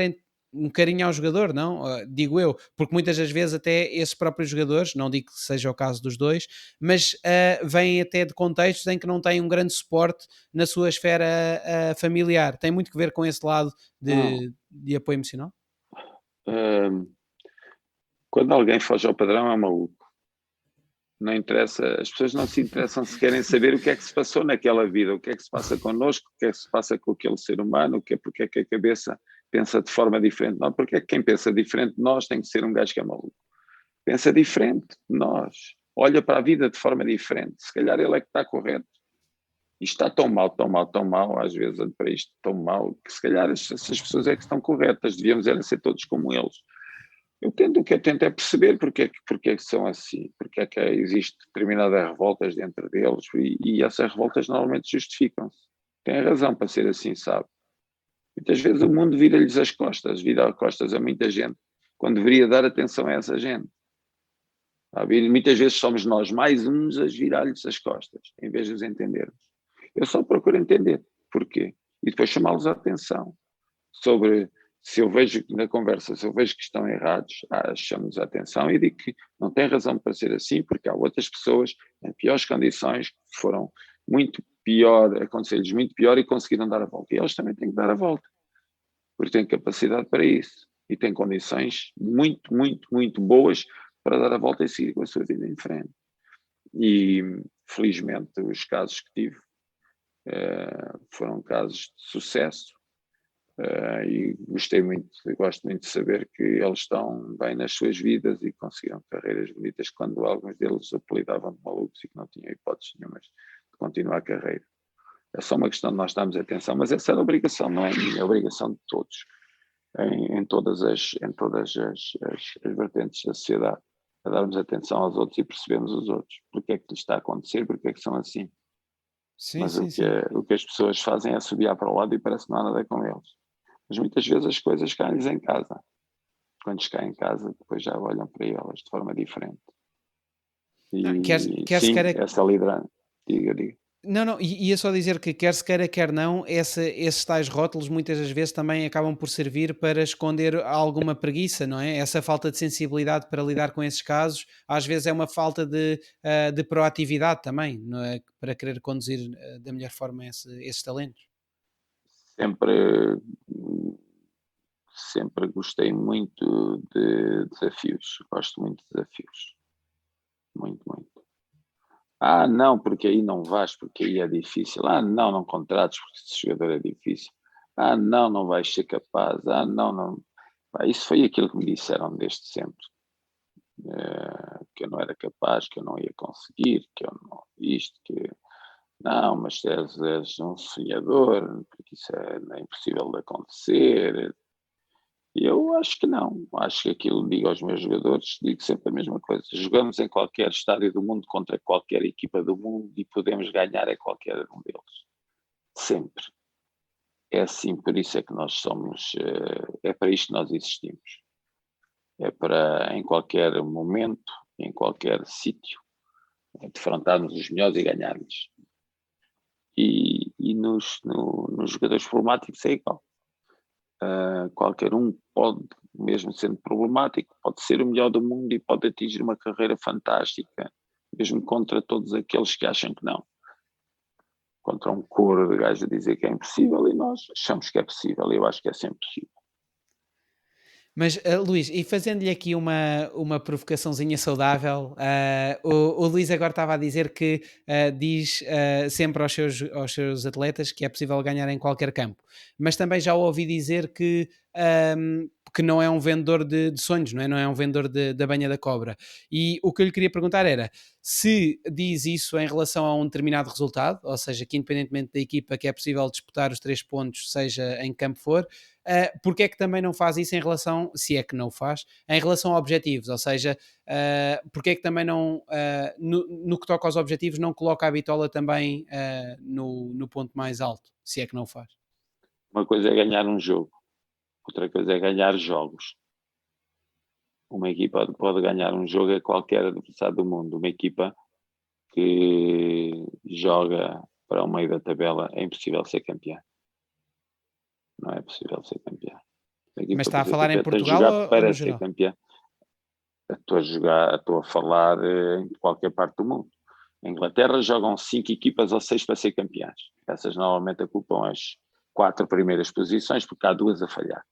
um carinho ao jogador, não? Digo eu, porque muitas das vezes até esses próprios jogadores, não digo que seja o caso dos dois, mas vêm até de contextos em que não têm um grande suporte na sua esfera familiar. Tem muito que ver com esse lado Não. de apoio emocional? Uh, Quando alguém foge ao padrão é maluco. Não interessa, as pessoas não se interessam se querem saber o que é que se passou naquela vida, o que é que se passa connosco, o que é que se passa com aquele ser humano, porque é que a cabeça pensa de forma diferente de nós, porque é que quem pensa diferente de nós tem que ser um gajo que é maluco. Pensa diferente de nós, olha para a vida de forma diferente, se calhar ele é que está correto. Isto está tão mal, tão mal, tão mal, às vezes olho para isto tão mal, que se calhar essas pessoas é que estão corretas, devíamos era ser todos como eles. O que eu tento é perceber porque é que são assim, porque é que existe determinadas revoltas dentro deles e essas revoltas normalmente justificam-se. Tem razão para ser assim, sabe? Muitas vezes o mundo vira-lhes as costas, vira as costas a muita gente, quando deveria dar atenção a essa gente. Sabe? E muitas vezes somos nós mais uns a virar-lhes as costas, em vez de os entendermos. Eu só procuro entender porquê e depois chamá-los a atenção sobre se eu vejo na conversa, se eu vejo que estão errados, chamo-os a atenção e digo que não tem razão para ser assim, porque há outras pessoas em piores condições que foram muito pior, aconteceu-lhes muito pior e conseguiram dar a volta. E eles também têm que dar a volta, porque têm capacidade para isso e têm condições muito, muito, muito boas para dar a volta e seguir com a sua vida em frente. E felizmente os casos que tive foram casos de sucesso. E gosto muito de saber que eles estão bem nas suas vidas e conseguiram carreiras bonitas quando alguns deles apelidavam de malucos e que não tinham hipóteses nenhumas de continuar a carreira. É só uma questão de nós darmos atenção, mas essa é a obrigação, não é a minha, é a obrigação de todos, em todas as vertentes da sociedade, a darmos atenção aos outros e percebermos os outros, porque é que lhes está a acontecer, porque é que são assim. Sim, Mas sim, sim. o que as pessoas fazem é subiar para o lado e parece que não há nada com eles. Mas muitas vezes as coisas caem-lhes em casa. Quando caem em casa, depois já olham para elas de forma diferente. Não, E quer se sim, queira. essa liderança. Diga, diga. Não, não, ia só dizer que quer se queira, quer não, esses tais rótulos muitas das vezes também acabam por servir para esconder alguma preguiça, não é? Essa falta de sensibilidade para lidar com esses casos, às vezes é uma falta de proatividade também, não é? Para querer conduzir da melhor forma esses talentos. Sempre, sempre gostei muito de desafios. Gosto muito de desafios. Muito, muito. Ah, não, porque aí não vais, porque aí é difícil. Ah, não, não contrates, porque esse jogador é difícil. Ah, não, não vais ser capaz. Ah, não, não. Pá, isso foi aquilo que me disseram desde sempre. Que eu não era capaz, que eu não ia conseguir, que eu não. Isto, que. Não, mas és um sonhador, porque isso é impossível de acontecer. E eu acho que não. Acho que aquilo digo aos meus jogadores, digo sempre a mesma coisa. Jogamos em qualquer estádio do mundo contra qualquer equipa do mundo e podemos ganhar a qualquer um deles. Sempre. É assim, por isso é que nós somos, é para isto que nós existimos. É para, em qualquer momento, em qualquer sítio, defrontarmos os melhores e ganharmos. E nos jogadores problemáticos é igual. Qualquer um pode, mesmo sendo problemático, pode ser o melhor do mundo e pode atingir uma carreira fantástica, mesmo contra todos aqueles que acham que não. Contra um coro de gajos a dizer que é impossível e nós achamos que é possível e eu acho que é sempre possível. Mas, Luís, e fazendo-lhe aqui uma provocaçãozinha saudável, o Luís agora estava a dizer que diz sempre aos seus atletas que é possível ganhar em qualquer campo, mas também já ouvi dizer que não é um vendedor de sonhos, não é? Não é um vendedor da banha da cobra. E o que eu lhe queria perguntar era se diz isso em relação a um determinado resultado, ou seja, que independentemente da equipa que é possível disputar os 3 pontos, seja em que campo for, porque é que também não faz isso em relação, se é que não o faz, em relação a objetivos, ou seja, porque é que também não, no que toca aos objetivos, não coloca a bitola também no ponto mais alto, se é que não o faz? Uma coisa é ganhar um jogo, outra coisa é ganhar jogos. Uma equipa pode ganhar um jogo a qualquer adversário do mundo. Uma equipa que joga para o meio da tabela é impossível ser campeão. Não é possível ser campeão. A Mas equipa está para a ser falar em campeão tem de Portugal jogar ou no para ser geral? campeão. Estou a falar em qualquer parte do mundo. Em Inglaterra jogam 5 equipas ou 6 para ser campeões. Essas normalmente ocupam as 4 primeiras posições porque há 2 a falhar.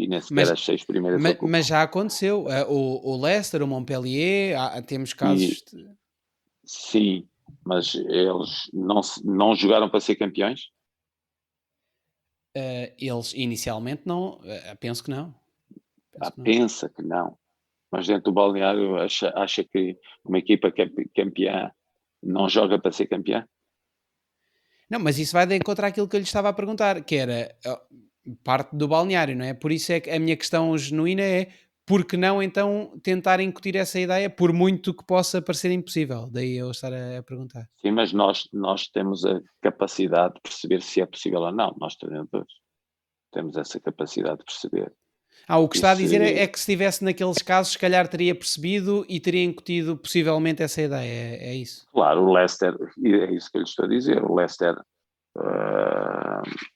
E nem sequer Mas, as 6 primeiras mas ocupam. já aconteceu, o Leicester, o Montpellier, temos E casos de, sim, mas eles não jogaram para ser campeões? eles inicialmente não, penso que não, penso que não. Pensa que não. Mas dentro do balneário acha que uma equipa que é campeã não joga para ser campeã? Não, mas isso vai de encontro àquilo que eu lhe estava a perguntar, que era parte do balneário, não é? Por isso é que a minha questão genuína é por que não então tentar incutir essa ideia, por muito que possa parecer impossível? Daí eu estar a perguntar. Sim, mas nós temos a capacidade de perceber se é possível ou não. Nós treinadores temos essa capacidade de perceber. O que E está a dizer é, se, é que se estivesse naqueles casos, se calhar teria percebido e teria incutido possivelmente essa ideia, é isso? claro, o Leicester, e é isso que eu lhe estou a dizer, o Leicester,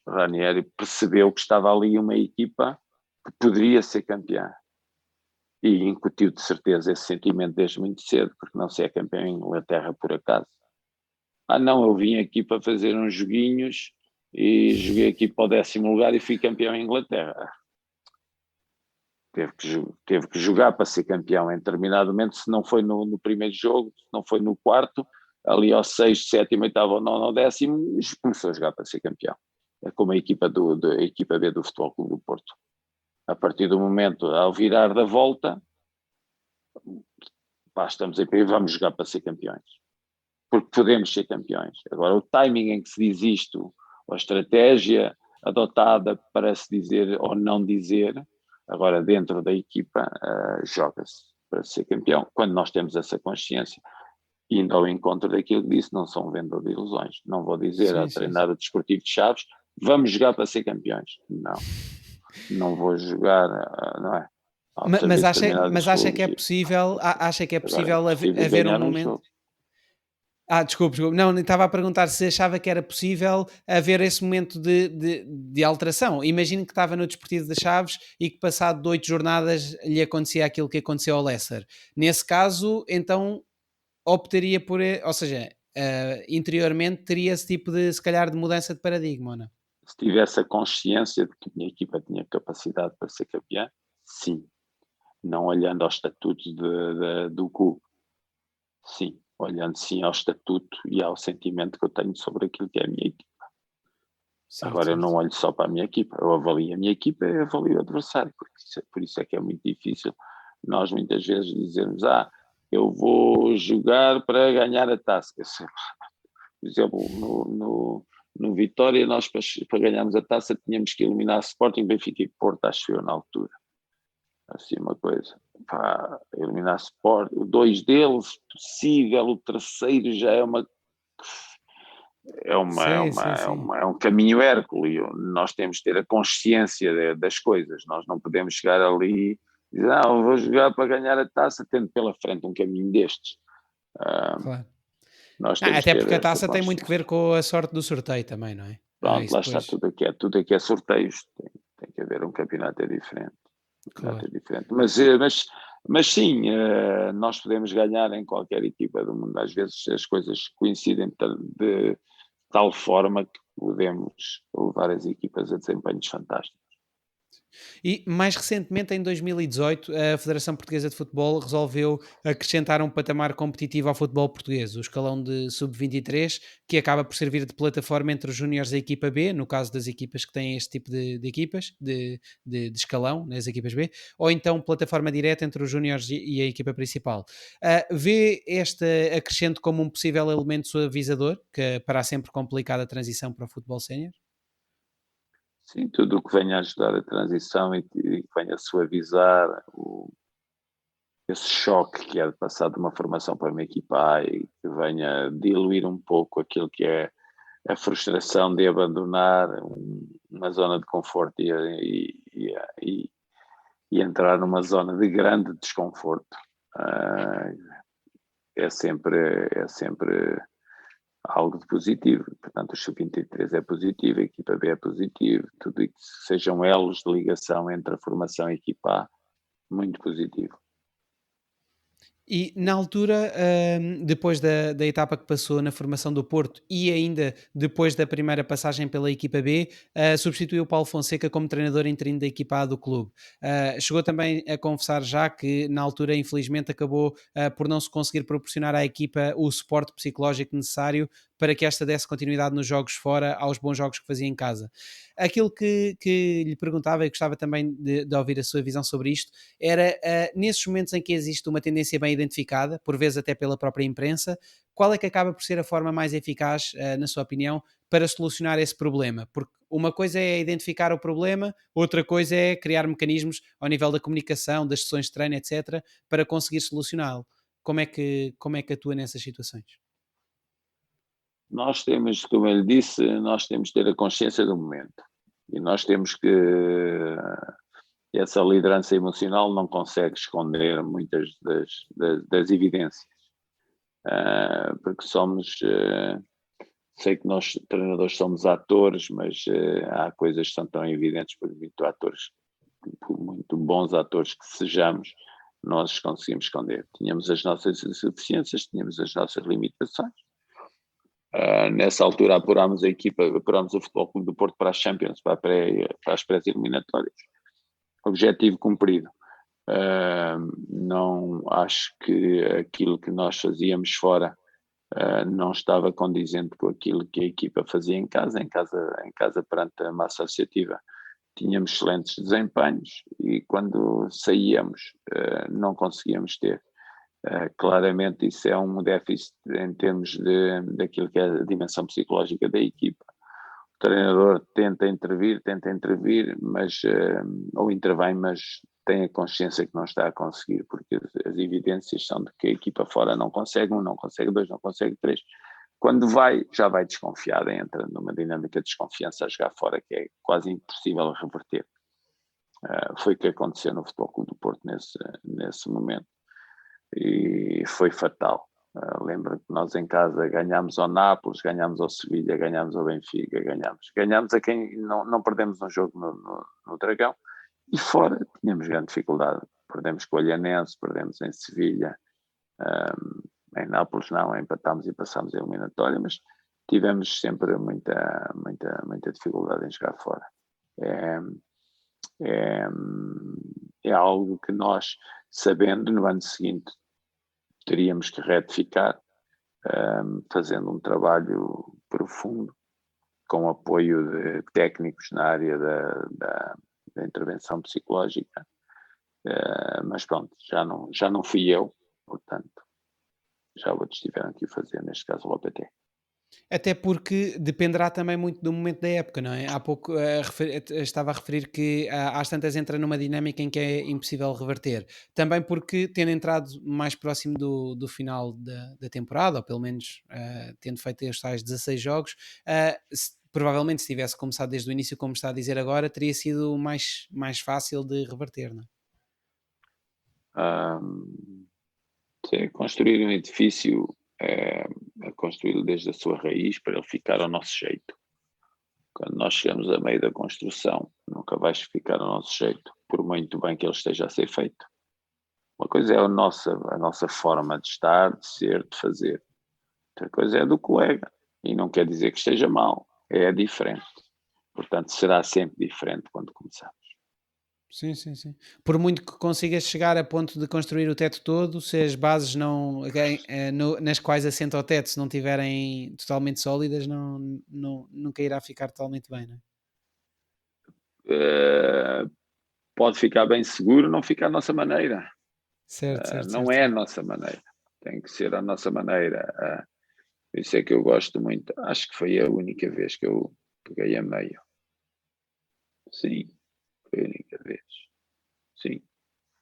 Ranieri percebeu que estava ali uma equipa que poderia ser campeã. E incutiu de certeza esse sentimento desde muito cedo, porque não se é campeão em Inglaterra por acaso. Não, eu vim aqui para fazer uns joguinhos e joguei aqui para o 10º lugar e fui campeão em Inglaterra. Teve que jogar para ser campeão em determinado momento, se não foi no primeiro jogo, se não foi no quarto, ali ao sexto, sétimo, oitavo, nono, ao 10º, começou a jogar para ser campeão. É como a equipa, a equipa B do Futebol Clube do Porto. A partir do momento, ao virar da volta, estamos em pé, vamos jogar para ser campeões. Porque podemos ser campeões. Agora, o timing em que se diz isto, ou a estratégia adotada para se dizer ou não dizer, agora dentro da equipa, joga-se para ser campeão. Quando nós temos essa consciência, indo ao encontro daquilo que disse, não são vendedor de ilusões. Não vou dizer Sim, a sim, sim. treinador desportivo de Chaves, vamos jogar para ser campeões. Não, não vou jogar, não é? Há um Mas serviço acha, determinado mas de acha que é clubes. possível, acha que é Agora é possível possível haver um ganhar um momento. jogo. Desculpe, desculpe. Não, estava a perguntar se achava que era possível haver esse momento de alteração. Imagino que estava no Desportivo das Chaves e que passado 8 jornadas lhe acontecia aquilo que aconteceu ao Leicester. Nesse caso, então optaria por, ou seja, interiormente teria esse tipo de, se calhar, de mudança de paradigma, ou não? Se tivesse a consciência de que a minha equipa tinha capacidade para ser campeã, sim. Não olhando ao estatuto do clube, sim. Olhando sim ao estatuto e ao sentimento que eu tenho sobre aquilo que é a minha equipa. Certo, Agora eu não certo. olho só para a minha equipa, eu avalio a minha equipa e avalio o adversário, por isso é que é muito difícil nós muitas vezes dizermos, eu vou jogar para ganhar a taça. Por exemplo, no Vitória, nós para ganharmos a taça tínhamos que eliminar Sporting, Benfica e Porto, acho eu, na altura. Assim, uma coisa. Eliminar Sporting, dois deles, possível, o terceiro já Sim, sim, sim. é um caminho hércules. Nós temos que ter a consciência das coisas. Nós não podemos chegar ali e dizer, vou jogar para ganhar a taça, tendo pela frente um caminho destes. Ah, Claro. nós temos que Até ter porque a essa taça tem muito que consciência. ver com a sorte do sorteio também, não é? Pronto, Isso lá está, depois, tudo aqui é sorteios, tem que haver um campeonato é diferente. Um campeonato claro. é diferente. Mas sim, nós podemos ganhar em qualquer equipa do mundo. Às vezes as coisas coincidem de tal forma que podemos levar as equipas a desempenhos fantásticos. E mais recentemente, em 2018, a Federação Portuguesa de Futebol resolveu acrescentar um patamar competitivo ao futebol português, o escalão de sub-23, que acaba por servir de plataforma entre os júniores da equipa B, no caso das equipas que têm este tipo de equipas, de escalão, nas equipas B, ou então plataforma direta entre os júniores e a equipa principal. Vê este acrescento como um possível elemento suavizador, que fará sempre complicada a transição para o futebol sénior? Sim, tudo o que venha a ajudar a transição e que venha a suavizar esse choque que é de passar de uma formação para uma equipa A e que venha diluir um pouco aquilo que é a frustração de abandonar uma zona de conforto e entrar numa zona de grande desconforto. É sempre algo de positivo. Portanto, o sub-23 é positivo, a equipa B é positivo, tudo isso sejam elos de ligação entre a formação e a equipa A, muito positivo. E na altura, depois da etapa que passou na formação do Porto e ainda depois da primeira passagem pela equipa B, substituiu o Paulo Fonseca como treinador interino da equipa A do clube. Chegou também a confessar já que na altura, infelizmente, acabou por não se conseguir proporcionar à equipa o suporte psicológico necessário para que esta desse continuidade nos jogos fora aos bons jogos que fazia em casa. Aquilo que lhe perguntava e gostava também de ouvir a sua visão sobre isto era, nesses momentos em que existe uma tendência bem identificada, por vezes até pela própria imprensa, qual é que acaba por ser a forma mais eficaz, na sua opinião, para solucionar esse problema? Porque uma coisa é identificar o problema, outra coisa é criar mecanismos ao nível da comunicação, das sessões de treino, etc., para conseguir solucioná-lo. Como é que atua nessas situações? Nós temos, como ele disse, nós temos que ter a consciência do momento. E nós temos que. Essa liderança emocional não consegue esconder muitas das evidências. Porque somos. Sei que nós, treinadores, somos atores, mas há coisas que são tão evidentes, por muito bons atores que sejamos, nós conseguimos esconder. Tínhamos as nossas insuficiências, tínhamos as nossas limitações, Nessa altura apurámos a equipa, apurámos o Futebol Clube do Porto para as Champions, para as pré-eliminatórias. Objetivo cumprido. Não acho que aquilo que nós fazíamos fora não estava condizente com aquilo que a equipa fazia em casa perante a massa associativa. Tínhamos excelentes desempenhos e quando saíamos não conseguíamos ter. Claramente isso é um déficit em termos daquilo que é a dimensão psicológica da equipa. O treinador tenta intervir, mas, ou intervém, mas tem a consciência que não está a conseguir, porque as evidências são de que a equipa fora não consegue não consegue dois, não consegue três. Quando já vai desconfiada, entra numa dinâmica de desconfiança a jogar fora que é quase impossível reverter. Foi o que aconteceu no Futebol Clube do Porto nesse momento e foi fatal. Lembro que nós em casa ganhámos ao Nápoles, ganhámos ao Sevilha, ganhámos ao Benfica, ganhámos a quem não perdemos um jogo no Dragão, e fora tínhamos grande dificuldade. Perdemos com o Olhanense, perdemos em Sevilha, em Nápoles não, empatámos e passámos a eliminatória, mas tivemos sempre muita dificuldade em jogar fora. É algo que nós, sabendo, no ano seguinte teríamos que retificar, fazendo um trabalho profundo, com apoio de técnicos na área da intervenção psicológica, mas pronto, já não fui eu, portanto, já outros tiveram que o fazer, neste caso o Lopetegui. Até porque dependerá também muito do momento da época, não é? Há pouco estava a referir que às tantas entra numa dinâmica em que é impossível reverter. Também porque tendo entrado mais próximo do final da temporada, ou pelo menos tendo feito os tais 16 jogos, provavelmente se tivesse começado desde o início, como está a dizer agora, teria sido mais fácil de reverter, não é? Construir um edifício é construí-lo desde a sua raiz para ele ficar ao nosso jeito. Quando nós chegamos a meio da construção, nunca vai ficar ao nosso jeito, por muito bem que ele esteja a ser feito. Uma coisa é a nossa forma de estar, de ser, de fazer. Outra coisa é a do colega. E não quer dizer que esteja mal, é diferente. Portanto, será sempre diferente quando começamos. Sim, sim, sim. Por muito que consigas chegar a ponto de construir o teto todo, se as bases não, nas quais assenta o teto, se não estiverem totalmente sólidas, nunca irá ficar totalmente bem, não é? Pode ficar bem seguro, não fica à nossa maneira. Certo, certo, Não certo, é a certo. nossa maneira. Tem que ser a nossa maneira. Isso é que eu gosto muito. Acho que foi a única vez que eu peguei a meio. Sim, foi a única vez. Sim.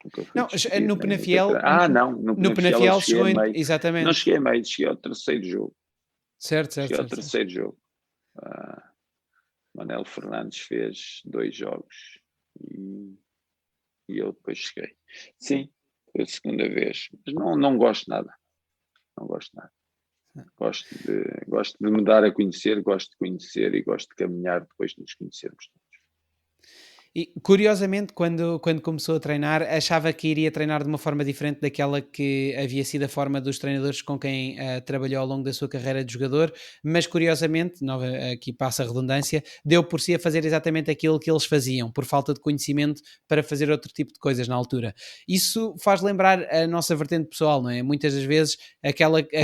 Nunca fui Não, despedido, no nem nunca Penafiel, não, no no Penafiel eu Penafiel cheguei a chegou meio. Não exatamente. cheguei a meio, cheguei ao terceiro jogo. Certo, certo, Cheguei ao certo, certo. terceiro jogo. Manel Fernandes fez 2 jogos e eu depois cheguei. Sim, foi a segunda vez. Mas não gosto nada. Não gosto nada. Gosto de me dar a conhecer, gosto de conhecer e gosto de caminhar depois de nos conhecermos. E curiosamente, quando começou a treinar, achava que iria treinar de uma forma diferente daquela que havia sido a forma dos treinadores com quem trabalhou ao longo da sua carreira de jogador, mas curiosamente, aqui passa a redundância, deu por si a fazer exatamente aquilo que eles faziam, por falta de conhecimento para fazer outro tipo de coisas na altura. Isso faz lembrar a nossa vertente pessoal, não é? Muitas das vezes a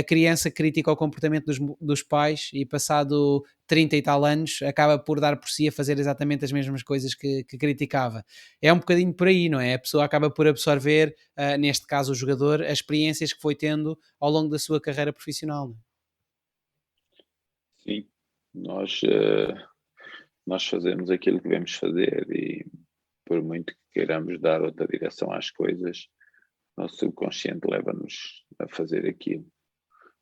criança critica o comportamento dos pais e passado 30 e tal anos, acaba por dar por si a fazer exatamente as mesmas coisas que criticava. É um bocadinho por aí, não é? A pessoa acaba por absorver, neste caso o jogador, as experiências que foi tendo ao longo da sua carreira profissional. Não é? Sim, nós, nós fazemos aquilo que devemos fazer e por muito que queiramos dar outra direção às coisas, o nosso subconsciente leva-nos a fazer aquilo,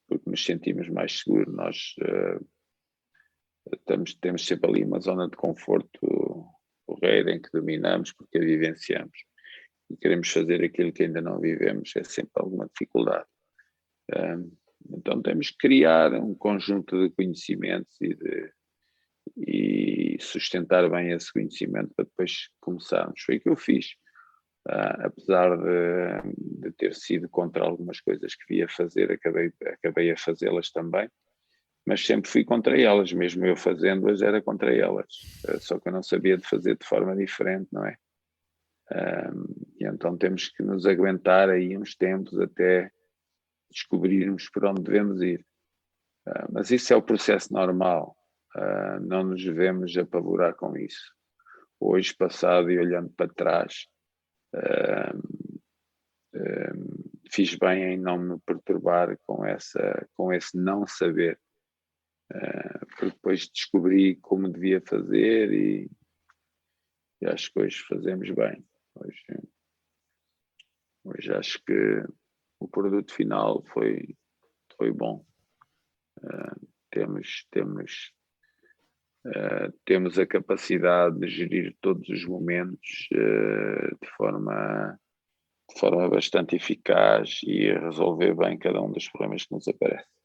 porque nos sentimos mais seguros, nós temos sempre ali uma zona de conforto porreira em que dominamos porque a vivenciamos e queremos fazer aquilo que ainda não vivemos, é sempre alguma dificuldade. Então temos que criar um conjunto de conhecimentos e sustentar bem esse conhecimento para depois começarmos. Foi o que eu fiz. Apesar de ter sido contra algumas coisas que via fazer, acabei a fazê-las também. mas sempre fui contra elas, mesmo eu fazendo-as era contra elas. Só que eu não sabia de fazer de forma diferente, não é? E então temos que nos aguentar aí uns tempos até descobrirmos por onde devemos ir. Mas isso é o processo normal, não nos devemos apavorar com isso. Hoje, passado e olhando para trás, fiz bem em não me perturbar com esse não saber, porque depois descobri como devia fazer e acho que hoje fazemos bem. Hoje acho que o produto final foi bom. Temos a capacidade de gerir todos os momentos de forma bastante eficaz e resolver bem cada um dos problemas que nos aparecem.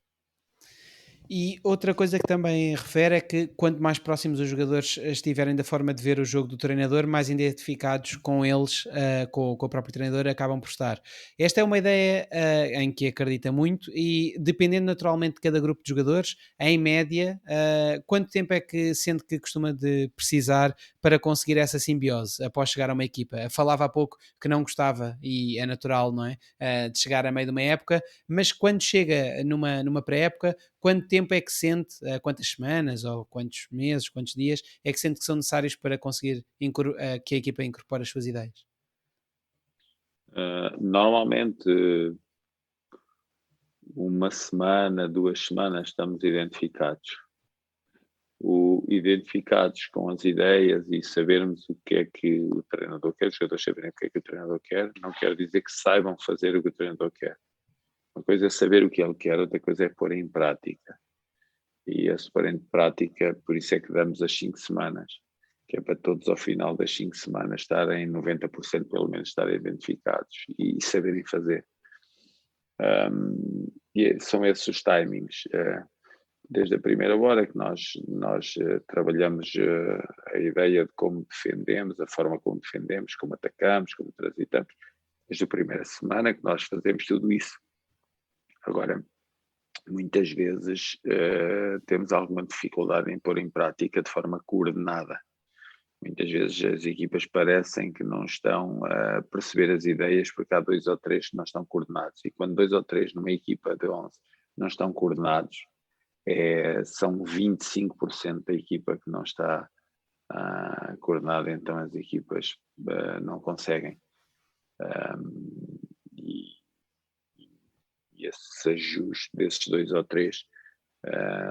E outra coisa que também refere é que quanto mais próximos os jogadores estiverem da forma de ver o jogo do treinador, mais identificados com eles, com o próprio treinador, acabam por estar. Esta é uma ideia em que acredita muito e, dependendo naturalmente de cada grupo de jogadores, em média, quanto tempo é que sente que costuma de precisar para conseguir essa simbiose após chegar a uma equipa? Falava há pouco que não gostava, e é natural, não é? De chegar a meio de uma época, mas quando chega numa pré-época, quanto tempo é que sente, quantas semanas ou quantos meses, quantos dias é que sente que são necessários para conseguir que a equipa incorpore as suas ideias? Normalmente, uma semana, 2 semanas, estamos identificados. Identificados com as ideias e sabermos o que é que o treinador quer, os jogadores saberem o que é que o treinador quer, não quer dizer que saibam fazer o que o treinador quer. Uma coisa é saber o que ele quer, outra coisa é pôr em prática. E esse pôr em prática, por isso é que damos as 5 semanas, que é para todos ao final das 5 semanas estarem 90% pelo menos estarem identificados e saberem fazer. E são esses os timings. Desde a primeira hora que nós trabalhamos a ideia de como defendemos, a forma como defendemos, como atacamos, como transitamos, desde a primeira semana que nós fazemos tudo isso. Agora, muitas vezes temos alguma dificuldade em pôr em prática de forma coordenada. Muitas vezes as equipas parecem que não estão a perceber as ideias porque há 2 ou 3 que não estão coordenados. E quando 2 ou 3 numa equipa de 11 não estão coordenados, são 25% da equipa que não está coordenada, então as equipas não conseguem. E esse ajuste desses 2 ou 3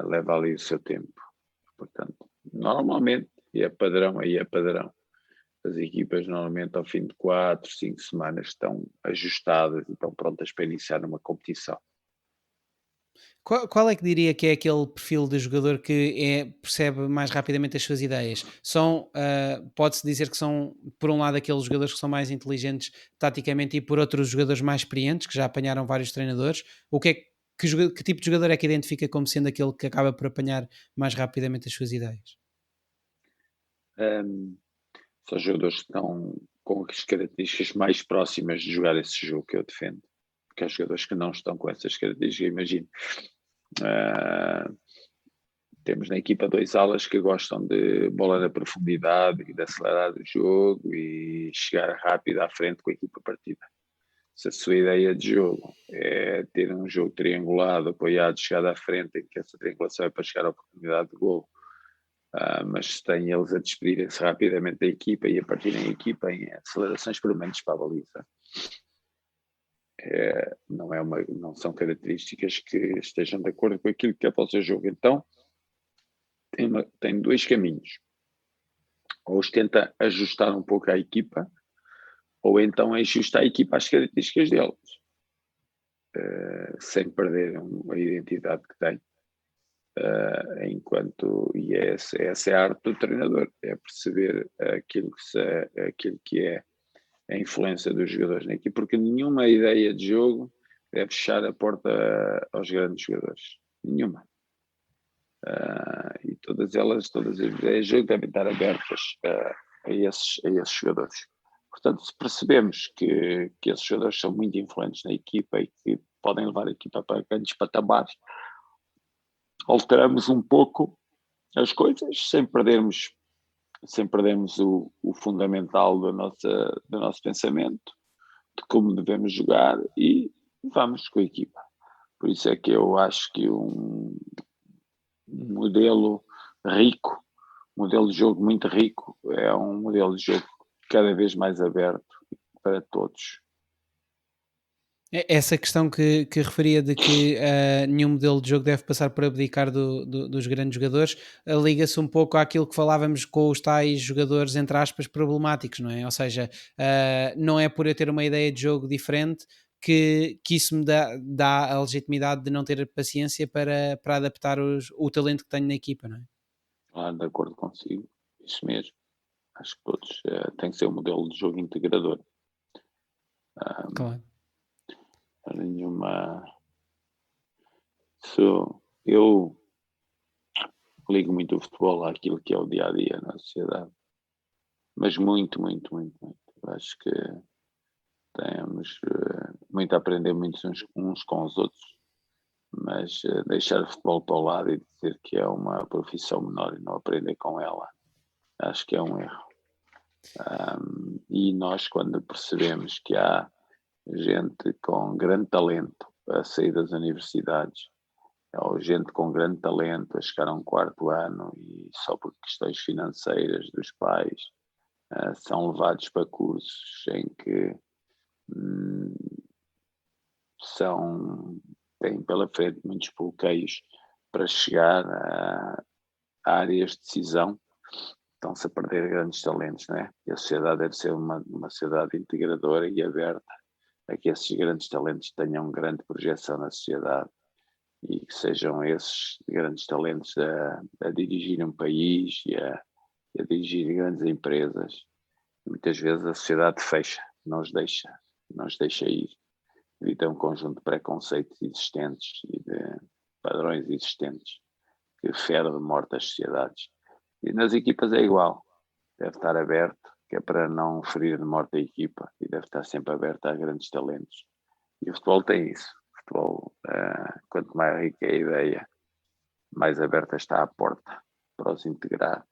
leva ali o seu tempo. Portanto, normalmente, e é padrão, aí é padrão, as equipas normalmente ao fim de 4, 5 semanas estão ajustadas e estão prontas para iniciar uma competição. Qual é que diria que é aquele perfil de jogador que percebe mais rapidamente as suas ideias? Pode-se dizer que são, por um lado, aqueles jogadores que são mais inteligentes taticamente e por outros jogadores mais experientes, que já apanharam vários treinadores. O que é que tipo de jogador é que identifica como sendo aquele que acaba por apanhar mais rapidamente as suas ideias? Um, São jogadores que estão com as características mais próximas de jogar esse jogo que eu defendo. Porque há jogadores que não estão com essas características. Imagino, uh, temos na equipa 2 alas que gostam de bola na profundidade e de acelerar o jogo e chegar rápido à frente com a equipa partida. Se a sua ideia de jogo é ter um jogo triangulado, apoiado, chegar à frente, em que essa triangulação é para chegar à oportunidade de golo, mas tem eles a despedirem-se rapidamente da equipa e a partirem a equipa em acelerações permanentes para a baliza. Não são características que estejam de acordo com aquilo que é para o seu jogo. Então, tem 2 caminhos. Ou os tenta ajustar um pouco à equipa, ou então ajusta a equipa às características deles, sem perder a identidade que tem. Essa é a arte do treinador, é perceber aquilo que é a influência dos jogadores na equipe, porque nenhuma ideia de jogo deve fechar a porta aos grandes jogadores, nenhuma. E todas as ideias de jogo devem estar abertas a esses jogadores. Portanto, se percebemos que esses jogadores são muito influentes na equipa e que podem levar a equipa para grandes patamares, alteramos um pouco as coisas sem perdermos o fundamental do nosso pensamento, de como devemos jogar e vamos com a equipa. Por isso é que eu acho que um modelo rico, um modelo de jogo muito rico, é um modelo de jogo cada vez mais aberto para todos. Essa questão que referia de que nenhum modelo de jogo deve passar por abdicar dos grandes jogadores, liga-se um pouco àquilo que falávamos com os tais jogadores, entre aspas, problemáticos, não é? Ou seja, não é por eu ter uma ideia de jogo diferente que isso me dá a legitimidade de não ter paciência para adaptar o talento que tenho na equipa, não é? Lá de acordo consigo, isso mesmo. Acho que todos têm que ser um modelo de jogo integrador. Claro. Nenhuma. Eu ligo muito o futebol àquilo que é o dia a dia na sociedade, mas muito, muito, muito, muito. Eu acho que temos muito a aprender muitos uns com os outros, mas deixar o futebol para o lado e dizer que é uma profissão menor e não aprender com ela, acho que é um erro. E nós, quando percebemos que há gente com grande talento a sair das universidades, ou gente com grande talento a chegar a um quarto ano e só por questões financeiras dos pais são levados para cursos em que hum, têm pela frente muitos bloqueios para chegar a áreas de decisão, estão-se a perder grandes talentos, não é? E a sociedade deve ser uma sociedade integradora e aberta a que esses grandes talentos tenham grande projeção na sociedade e que sejam esses grandes talentos a dirigir um país e a dirigir grandes empresas. E muitas vezes a sociedade fecha, não os deixa ir, devido a um conjunto de preconceitos existentes e de padrões existentes que fere de morte as sociedades. E nas equipas é igual, deve estar aberto, que é para não ferir de morte a equipa e deve estar sempre aberto a grandes talentos. E o futebol tem isso. O futebol, quanto mais rica é a ideia, mais aberta está a porta para os integrar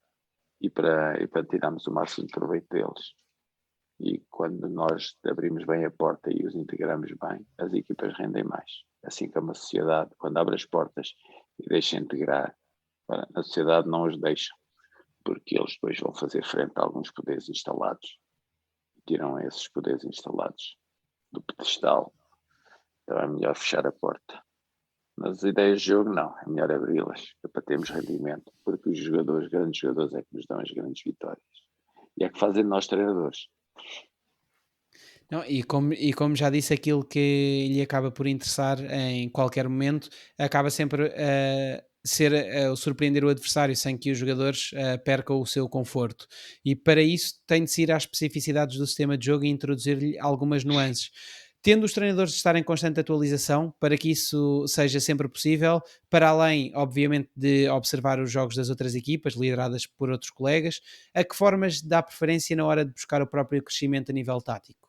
e para tirarmos o máximo de proveito deles. E quando nós abrimos bem a porta e os integramos bem, as equipas rendem mais. Assim como a sociedade, quando abre as portas e deixa integrar, a sociedade não os deixa, porque eles depois vão fazer frente a alguns poderes instalados. Tiram esses poderes instalados do pedestal. Então é melhor fechar a porta. Nas ideias de jogo, não. É melhor abri-las para termos rendimento, porque os jogadores, grandes jogadores, é que nos dão as grandes vitórias. E é que fazem de nós treinadores. Não, e como já disse, aquilo que lhe acaba por interessar em qualquer momento acaba sempre a ser o surpreender o adversário sem que os jogadores percam o seu conforto. E para isso tem de se ir às especificidades do sistema de jogo e introduzir-lhe algumas nuances. Tendo os treinadores de estar em constante atualização para que isso seja sempre possível, para além, obviamente, de observar os jogos das outras equipas, lideradas por outros colegas, a que formas dá preferência na hora de buscar o próprio crescimento a nível tático?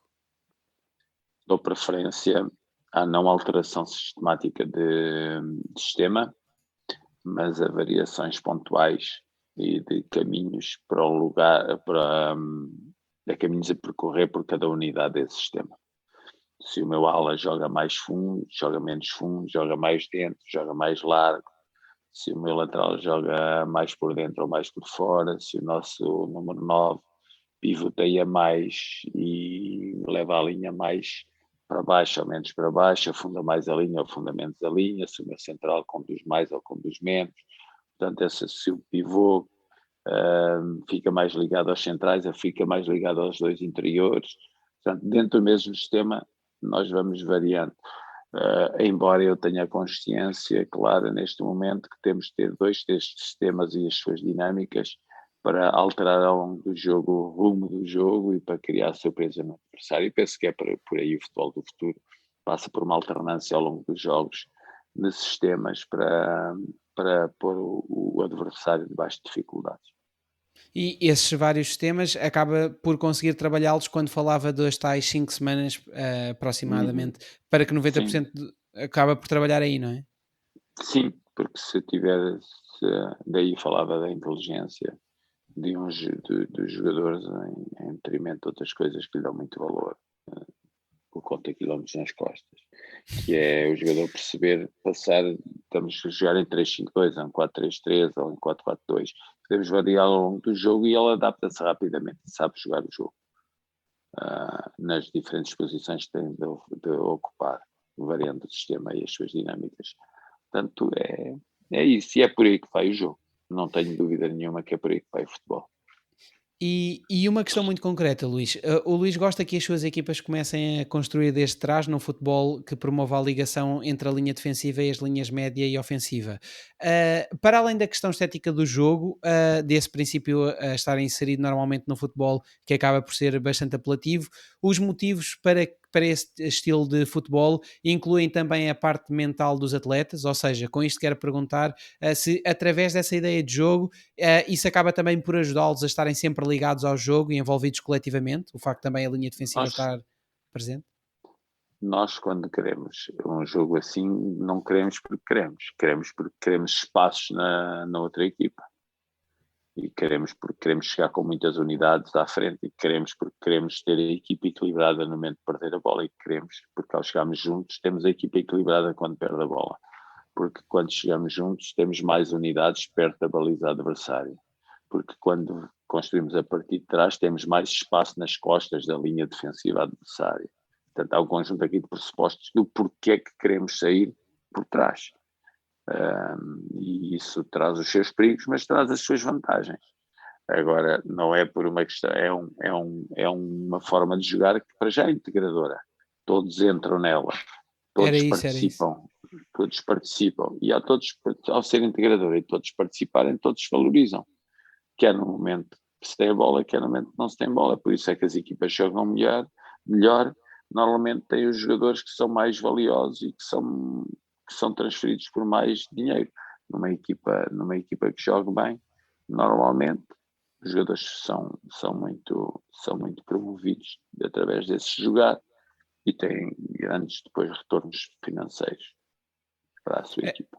Dou preferência à não alteração sistemática de sistema, mas a variações pontuais e de caminhos para o lugar, de caminhos a percorrer por cada unidade desse sistema. Se o meu ala joga mais fundo, joga menos fundo, joga mais dentro, joga mais largo, se o meu lateral joga mais por dentro ou mais por fora, se o nosso número 9 pivoteia mais e leva a linha mais para baixo ou menos para baixo, afunda mais a linha ou afunda menos a linha, se o meu central conduz mais ou conduz menos. Portanto, se o pivô fica mais ligado aos centrais, fica mais ligado aos dois interiores. Portanto, dentro do mesmo sistema, nós vamos variando. Embora eu tenha consciência clara neste momento que temos de ter dois destes sistemas e as suas dinâmicas para alterar ao longo do jogo o rumo do jogo e para criar surpresa no adversário. E penso que é por aí o futebol do futuro. Passa por uma alternância ao longo dos jogos de sistemas para pôr o adversário debaixo de dificuldades. E esses vários sistemas acaba por conseguir trabalhá-los quando falava das tais 5 semanas, Uhum. aproximadamente, para que Sim, 90% acaba por trabalhar aí, não é? sim, porque daí falava da inteligência dos jogadores em detrimento de outras coisas que lhe dão muito valor, o conta quilómetros nas costas, que é o jogador perceber estamos a jogar em 3-5-2, ou em 4-3-3, ou em 4-4-2, podemos variar ao longo do jogo e ele adapta-se rapidamente, sabe jogar o jogo nas diferentes posições que tem de ocupar, variando o sistema e as suas dinâmicas. Portanto, é isso, e é por aí que vai o jogo. Não tenho dúvida nenhuma que é por aí que vai o futebol. E uma questão muito concreta, Luís. O Luís gosta que as suas equipas comecem a construir desde trás num futebol que promova a ligação entre a linha defensiva e as linhas média e ofensiva. Para além da questão estética do jogo, desse princípio a estar inserido normalmente no futebol, que acaba por ser bastante apelativo, os motivos para esse estilo de futebol incluem também a parte mental dos atletas, ou seja, com isto quero perguntar se através dessa ideia de jogo isso acaba também por ajudá-los a estarem sempre ligados ao jogo e envolvidos coletivamente, o facto também a linha defensiva Nós, estar presente? nós, quando queremos um jogo assim, não queremos porque queremos espaços na outra equipa. E queremos porque queremos chegar com muitas unidades à frente e queremos porque queremos ter a equipa equilibrada no momento de perder a bola e queremos porque ao chegarmos juntos temos a equipa equilibrada quando perde a bola, porque quando chegamos juntos temos mais unidades perto da baliza adversária, porque quando construímos a partir de trás temos mais espaço nas costas da linha defensiva adversária. Portanto, há um conjunto aqui de pressupostos do porquê que queremos sair por trás. E isso traz os seus perigos, mas traz as suas vantagens. Agora, não é por uma questão, é uma forma de jogar que para já é integradora. Todos entram nela, Era todos isso, era isso. participam, e ao ser integradora e todos participarem, todos se valorizam, quer no momento que se tem a bola, quer no momento que não se tem bola. Por isso é que as equipas jogam melhor, normalmente têm os jogadores que são mais valiosos e que são transferidos por mais dinheiro. Numa equipa que joga bem, normalmente os jogadores são muito promovidos através desse jogar e têm grandes depois retornos financeiros para a sua equipa.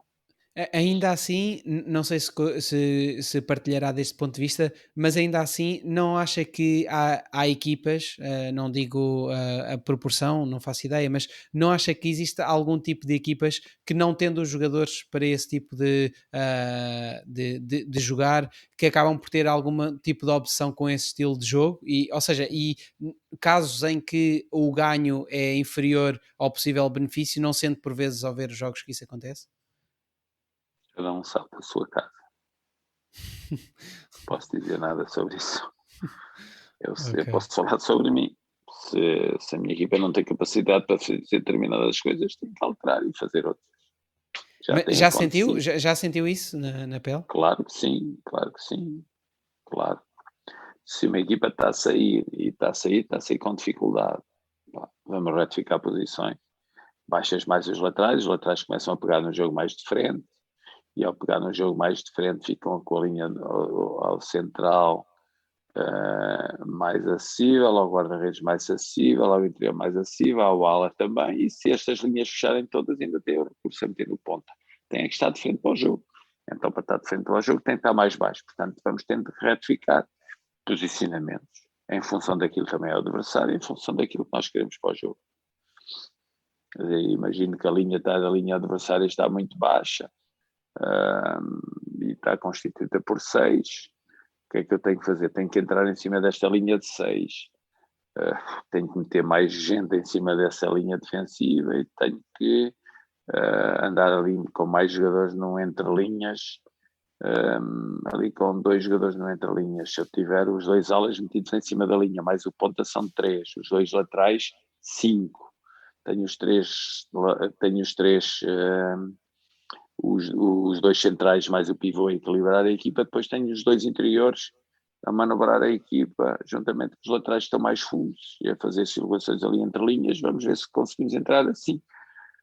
Ainda assim, não sei se partilhará deste ponto de vista, mas ainda assim não acha que há equipas, não digo a proporção, não faço ideia, mas não acha que existe algum tipo de equipas que não tendo os jogadores para esse tipo de jogar, que acabam por ter algum tipo de opção com esse estilo de jogo? Ou seja, casos em que o ganho é inferior ao possível benefício, não sendo por vezes ao ver os jogos que isso acontece? Cada um sabe da sua casa. Não posso dizer nada sobre isso. Eu Ok. posso falar sobre mim. Se a minha equipa não tem capacidade para fazer determinadas coisas, tem que alterar e fazer outras. Já Mas tem já sentiu? acontecido. Já sentiu isso na pele? Claro que sim, claro que sim, claro. Se uma equipa está a sair e está a sair com dificuldade, vamos retificar posições. Baixas mais os laterais começam a pegar no jogo mais de frente, e ao pegar no jogo mais de frente ficam com a linha ao central mais acessível, ao guarda-redes mais acessível, ao interior mais acessível, ao ala também, e se estas linhas fecharem todas, ainda tem o recurso a meter no ponta. Tem que estar de frente para o jogo. Então, para estar de frente para o jogo, tem que estar mais baixo. Portanto, vamos tendo que retificar posicionamentos em função daquilo também é o adversário, em função daquilo que nós queremos para o jogo. Imagino que a linha adversária está muito baixa e está constituída por 6. O que é que eu tenho que fazer? Tenho que entrar em cima desta linha de 6. Tenho que meter mais gente em cima dessa linha defensiva e tenho que andar ali com mais jogadores no entre-linhas, ali com 2 jogadores no entre-linhas. Se eu tiver os 2 alas metidos em cima da linha, mais o ponta são 3, os 2 laterais 5. Tenho os 2 centrais mais o pivô a equilibrar a equipa, depois tenho os 2 interiores a manobrar a equipa, juntamente com os laterais que estão mais fundos e a fazer circulações ali entre linhas. Vamos ver se conseguimos entrar assim.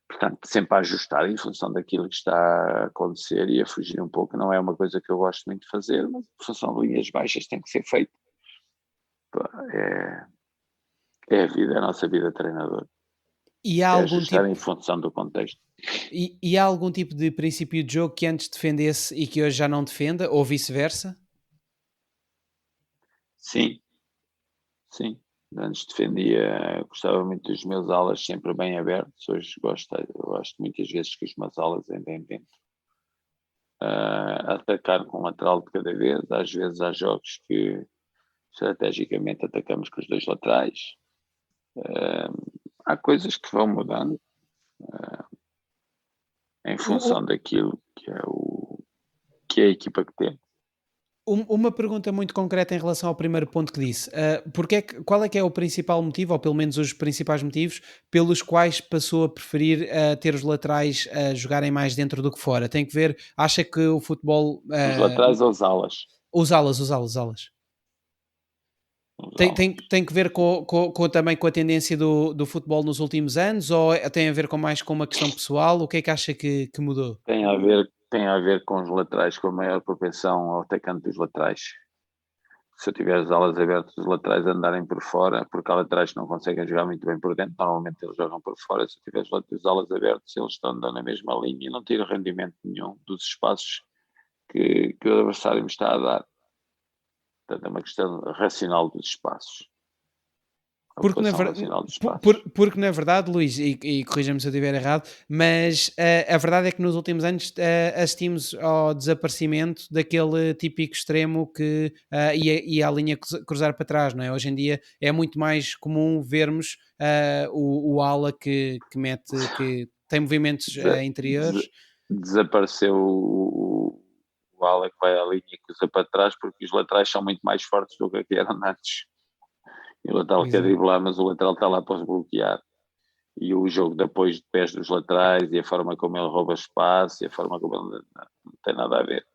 Portanto, sempre a ajustar em função daquilo que está a acontecer e a fugir um pouco. Não é uma coisa que eu gosto muito de fazer, mas em função de linhas baixas tem que ser feito. É a vida, é a nossa vida de treinador. E há É algum ajustar tipo em função do contexto. e há algum tipo de princípio de jogo que antes defendesse e que hoje já não defenda, ou vice-versa? Sim, sim. Antes defendia, gostava muito dos meus alas sempre bem abertos. Hoje gosto muitas vezes que os meus alas andem dentro. Atacar com um lateral de cada vez. Às vezes há jogos que estrategicamente atacamos com os dois laterais. Uh, Há coisas que vão mudando em O função daquilo que é a equipa que tem. Uma pergunta muito concreta em relação ao primeiro ponto que disse. Qual é que é o principal motivo, ou pelo menos os principais motivos, pelos quais passou a preferir ter os laterais a jogarem mais dentro do que fora? Tem que ver, acha que o futebol. Os laterais ou as alas? Usá-las. Os alas. Tem que ver também com a tendência do futebol nos últimos anos, ou tem a ver mais com uma questão pessoal? O que é que acha que mudou? Tem a ver com os laterais, com a maior propensão ao atacante dos laterais. Se eu tiver as alas abertas, os laterais andarem por fora, porque há laterais que não conseguem jogar muito bem por dentro, normalmente eles jogam por fora. Se eu tiver as alas abertas, eles estão andando na mesma linha e não tiram rendimento nenhum dos espaços que o adversário me está a dar. Portanto, é uma questão racional dos espaços. Porque na, Ocupação ver- racional dos por- espaços. porque na verdade, Luís, e corrija-me se eu estiver errado, mas a verdade é que nos últimos anos assistimos ao desaparecimento daquele típico extremo que ia a linha cruzar para trás, não é? Hoje em dia é muito mais comum vermos o ala que tem movimentos Desa- interiores. desa- Desapareceu o ala que vai à linha e cruza para trás, porque os laterais são muito mais fortes do que eram antes. E o lateral quer Exato. driblar, mas o lateral está lá para os bloquear. E o jogo de apoio de pés dos laterais e a forma como ele rouba espaço e a forma como ele não tem nada a ver.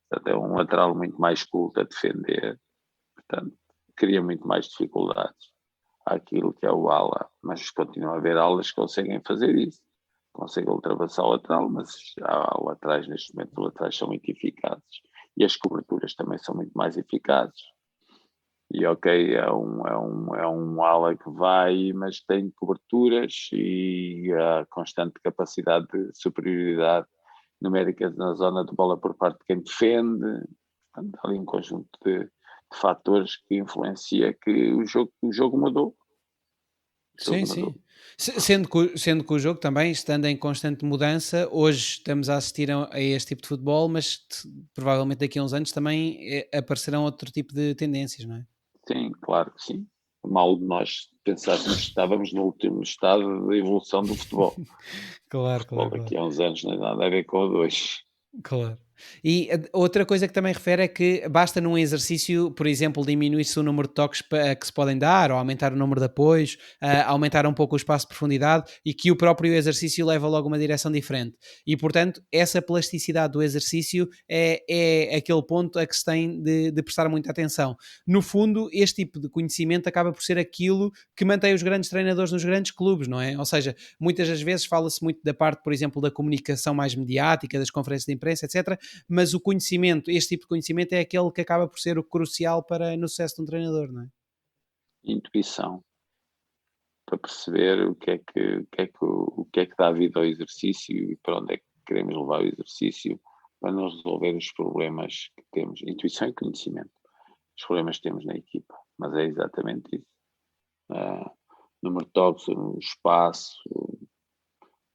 Portanto, é um lateral muito mais culto a defender. Portanto, cria muito mais dificuldades àquilo que é o ala. Mas continua a haver alas que conseguem fazer isso. Conseguem ultrapassar o lateral, mas há laterais neste momento, os laterais são muito eficazes. E as coberturas também são muito mais eficazes. E ok, é um ala que vai, mas tem coberturas e a constante capacidade de superioridade numérica na zona de bola por parte de quem defende. Portanto, há ali um conjunto de fatores que influencia que o jogo mudou. O Sim, jogo mudou. sim. Sendo que o jogo também, estando em constante mudança, hoje estamos a assistir a este tipo de futebol, mas provavelmente daqui a uns anos também aparecerão outro tipo de tendências, não é? Sim, claro que sim. Mal de nós pensássemos que estávamos no último estado da evolução do futebol. O Claro, futebol claro, claro. daqui a uns anos não tem nada a ver com o de hoje. Claro. E outra coisa que também refere é que basta num exercício, por exemplo, diminuir-se o número de toques que se podem dar, ou aumentar o número de apoios, aumentar um pouco o espaço de profundidade e que o próprio exercício leva logo uma direção diferente. E, portanto, essa plasticidade do exercício é aquele ponto a que se tem de prestar muita atenção. No fundo, este tipo de conhecimento acaba por ser aquilo que mantém os grandes treinadores nos grandes clubes, não é? Ou seja, muitas das vezes fala-se muito da parte, por exemplo, da comunicação mais mediática, das conferências de imprensa, etc. Mas o conhecimento, este tipo de conhecimento é aquele que acaba por ser o crucial no sucesso de um treinador, não é? Intuição, para perceber o que é que dá vida ao exercício e para onde é que queremos levar o exercício para não resolver os problemas que temos. Intuição e conhecimento. Os problemas que temos na equipa. Mas é exatamente isso. Uh, Número de toques, o espaço,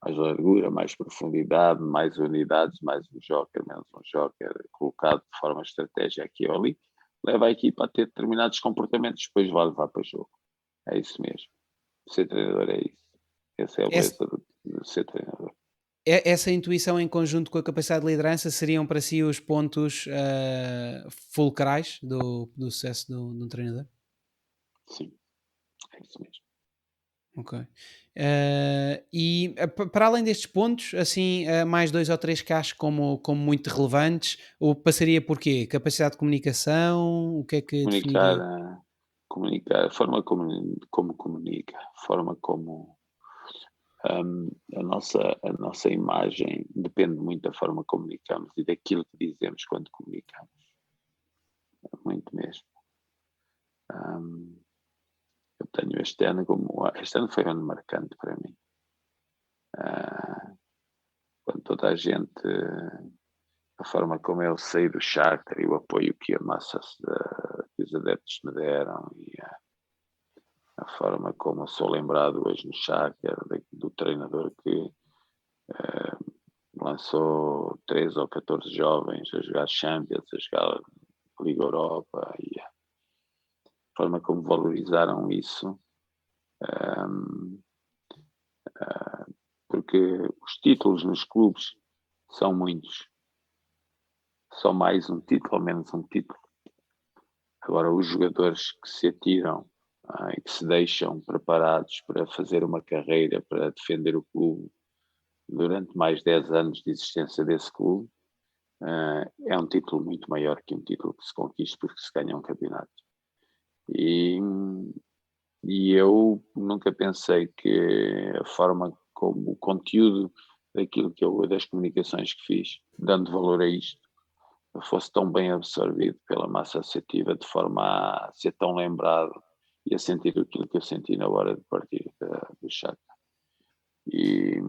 mais largura, mais profundidade, mais unidades, mais um joker, menos um joker, colocado de forma estratégica aqui ou ali, leva a equipa a ter determinados comportamentos, depois vai levar para o jogo. É isso mesmo. Ser treinador é isso. Essa é a Essa, beleza de ser treinador. essa intuição em conjunto com a capacidade de liderança seriam para si os pontos fulcrais do sucesso de um treinador? Sim, é isso mesmo. Ok. Para além destes pontos, assim, mais dois ou três que acho como muito relevantes, o passaria por quê? Capacidade de comunicação? O que é que Comunicar, definiria? comunicar, a forma como comunica, a forma como a nossa imagem depende muito da forma como comunicamos e daquilo que dizemos quando comunicamos. Muito mesmo. Um, eu tenho este ano foi um ano marcante para mim. toda a gente, a forma como eu saí do Shakhtar e o apoio que a massa, que os adeptos me deram e a forma como eu sou lembrado hoje no Shakhtar, do treinador que lançou 13 ou 14 jovens a jogar Champions, a jogar Liga Europa e a forma como valorizaram isso, um, porque os títulos nos clubes são muitos, só mais um título ou menos um título. Agora, os jogadores que se atiram e que se deixam preparados para fazer uma carreira, para defender o clube durante mais 10 anos de existência desse clube, é um título muito maior que um título que se conquista porque se ganha um campeonato. E eu nunca pensei que a forma como o conteúdo daquilo que eu, das comunicações que fiz, dando valor a isto, fosse tão bem absorvido pela massa associativa de forma a ser tão lembrado e a sentir aquilo que eu senti na hora de partir do Shakhtar. E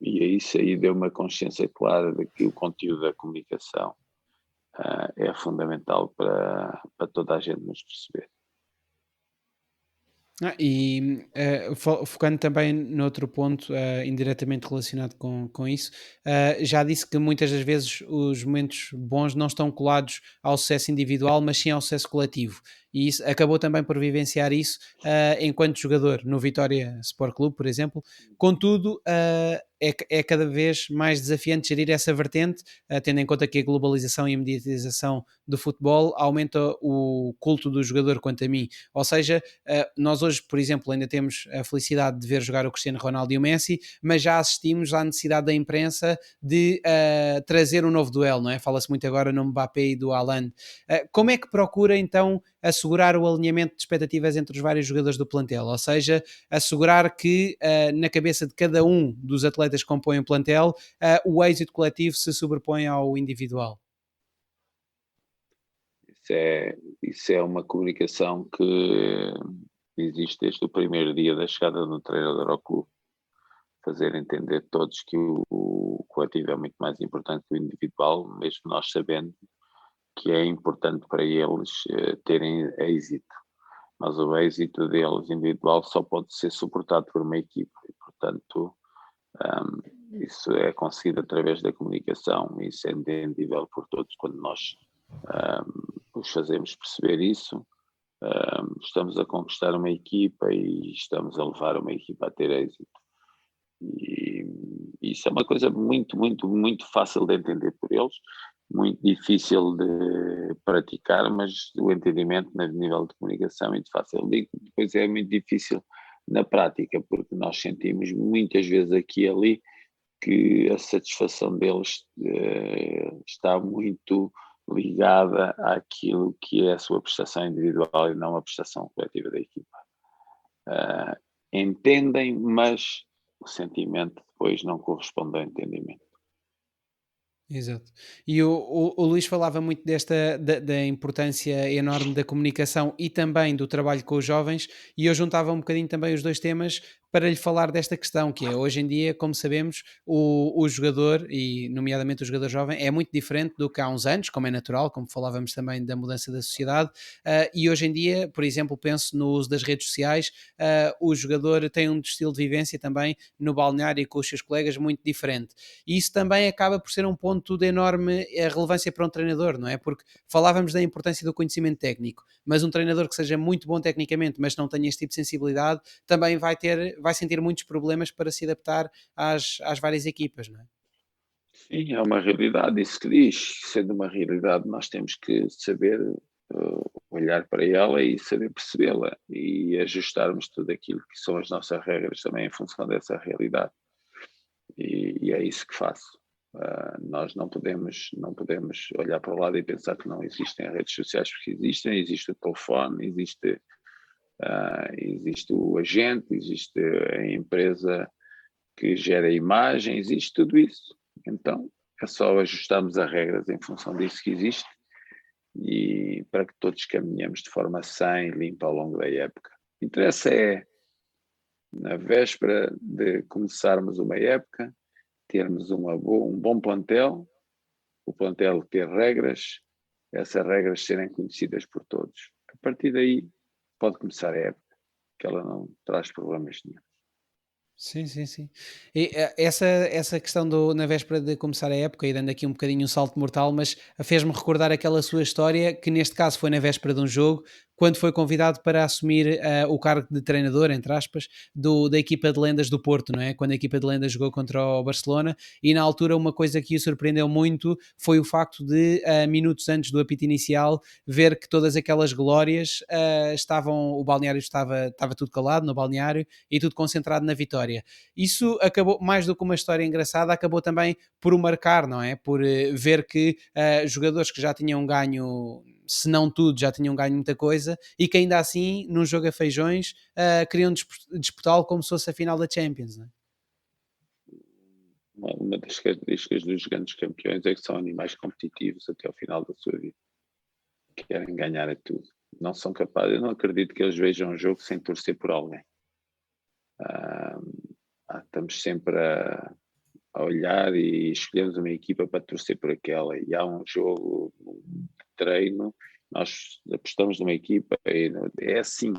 é isso aí deu uma consciência clara de que o conteúdo da comunicação é fundamental para toda a gente nos perceber. Focando também noutro ponto, indiretamente relacionado com isso, já disse que muitas das vezes os momentos bons não estão colados ao sucesso individual, mas sim ao sucesso coletivo. E isso, acabou também por vivenciar isso enquanto jogador no Vitória Sport Clube, por exemplo. Contudo, é cada vez mais desafiante gerir essa vertente, tendo em conta que a globalização e a mediatização do futebol aumenta o culto do jogador, quanto a mim. Ou seja, nós hoje, por exemplo, ainda temos a felicidade de ver jogar o Cristiano Ronaldo e o Messi, mas já assistimos à necessidade da imprensa de trazer um novo duelo, não é? Fala-se muito agora no Mbappé e do Haaland. Como é que procura então assegurar o alinhamento de expectativas entre os vários jogadores do plantel? Ou seja, assegurar que na cabeça de cada um dos atletas que compõem o plantel, o êxito coletivo se sobrepõe ao individual. Isso é uma comunicação que existe desde o primeiro dia da chegada do treinador ao clube. Fazer entender todos que o coletivo é muito mais importante que o individual, mesmo nós sabendo que é importante para eles terem êxito. Mas o êxito deles individual só pode ser suportado por uma equipe. E, portanto, isso é conseguido através da comunicação e isso é entendível por todos quando nós os fazemos perceber isso. Estamos a conquistar uma equipa e estamos a levar uma equipa a ter êxito. E isso é uma coisa muito, muito, muito fácil de entender por eles, muito difícil de praticar, mas o entendimento no nível de comunicação é muito fácil. Depois é muito difícil na prática, porque nós sentimos muitas vezes aqui e ali que a satisfação deles está muito ligada àquilo que é a sua prestação individual e não a prestação coletiva da equipa. Entendem, mas o sentimento depois não corresponde ao entendimento. Exato. E o Luís falava muito da importância enorme da comunicação e também do trabalho com os jovens, e eu juntava um bocadinho também os dois temas para lhe falar desta questão, que é hoje em dia, como sabemos, o jogador, e nomeadamente o jogador jovem, é muito diferente do que há uns anos, como é natural, como falávamos também da mudança da sociedade, e hoje em dia, por exemplo, penso no uso das redes sociais, o jogador tem um estilo de vivência também no balneário e com os seus colegas muito diferente. E isso também acaba por ser um ponto de enorme relevância para um treinador, não é? Porque falávamos da importância do conhecimento técnico, mas um treinador que seja muito bom tecnicamente, mas não tenha este tipo de sensibilidade, também vai sentir muitos problemas para se adaptar às várias equipas, não é? Sim, é uma realidade, isso que diz. Sendo uma realidade, nós temos que saber olhar para ela e saber percebê-la e ajustarmos tudo aquilo que são as nossas regras também em função dessa realidade. E é isso que faço. Nós não podemos olhar para o lado e pensar que não existem redes sociais, porque existem, existe o telefone, existe o agente, existe a empresa que gera a imagem, existe tudo isso. Então, é só ajustarmos as regras em função disso que existe e para que todos caminhemos de forma sã e limpa ao longo da época. Interessa é, na véspera de começarmos uma época, termos um bom plantel, o plantel ter regras, essas regras serem conhecidas por todos. A partir daí pode começar a época, que ela não traz problemas nenhum. Sim, sim, sim. E, essa questão do na véspera de começar a época, e dando aqui um bocadinho um salto mortal, mas fez-me recordar aquela sua história, que neste caso foi na véspera de um jogo, quando foi convidado para assumir o cargo de treinador, entre aspas, da equipa de lendas do Porto, não é? Quando a equipa de lendas jogou contra o Barcelona, e na altura uma coisa que o surpreendeu muito foi o facto de, minutos antes do apito inicial, ver que todas aquelas glórias o balneário estava tudo calado no balneário e tudo concentrado na vitória. Isso acabou, mais do que uma história engraçada, acabou também por o marcar, não é? Por ver que jogadores que já tinham ganho, se não tudo, já tinham ganho muita coisa e que ainda assim, num jogo a feijões, queriam disputá-lo como se fosse a final da Champions, não é? Uma das características dos grandes campeões é que são animais competitivos até ao final da sua vida. Querem ganhar a tudo. Não são capazes, eu não acredito que eles vejam um jogo sem torcer por alguém. Estamos sempre a olhar e escolhemos uma equipa para torcer por aquela. E há um jogo de treino, nós apostamos numa equipa e é assim.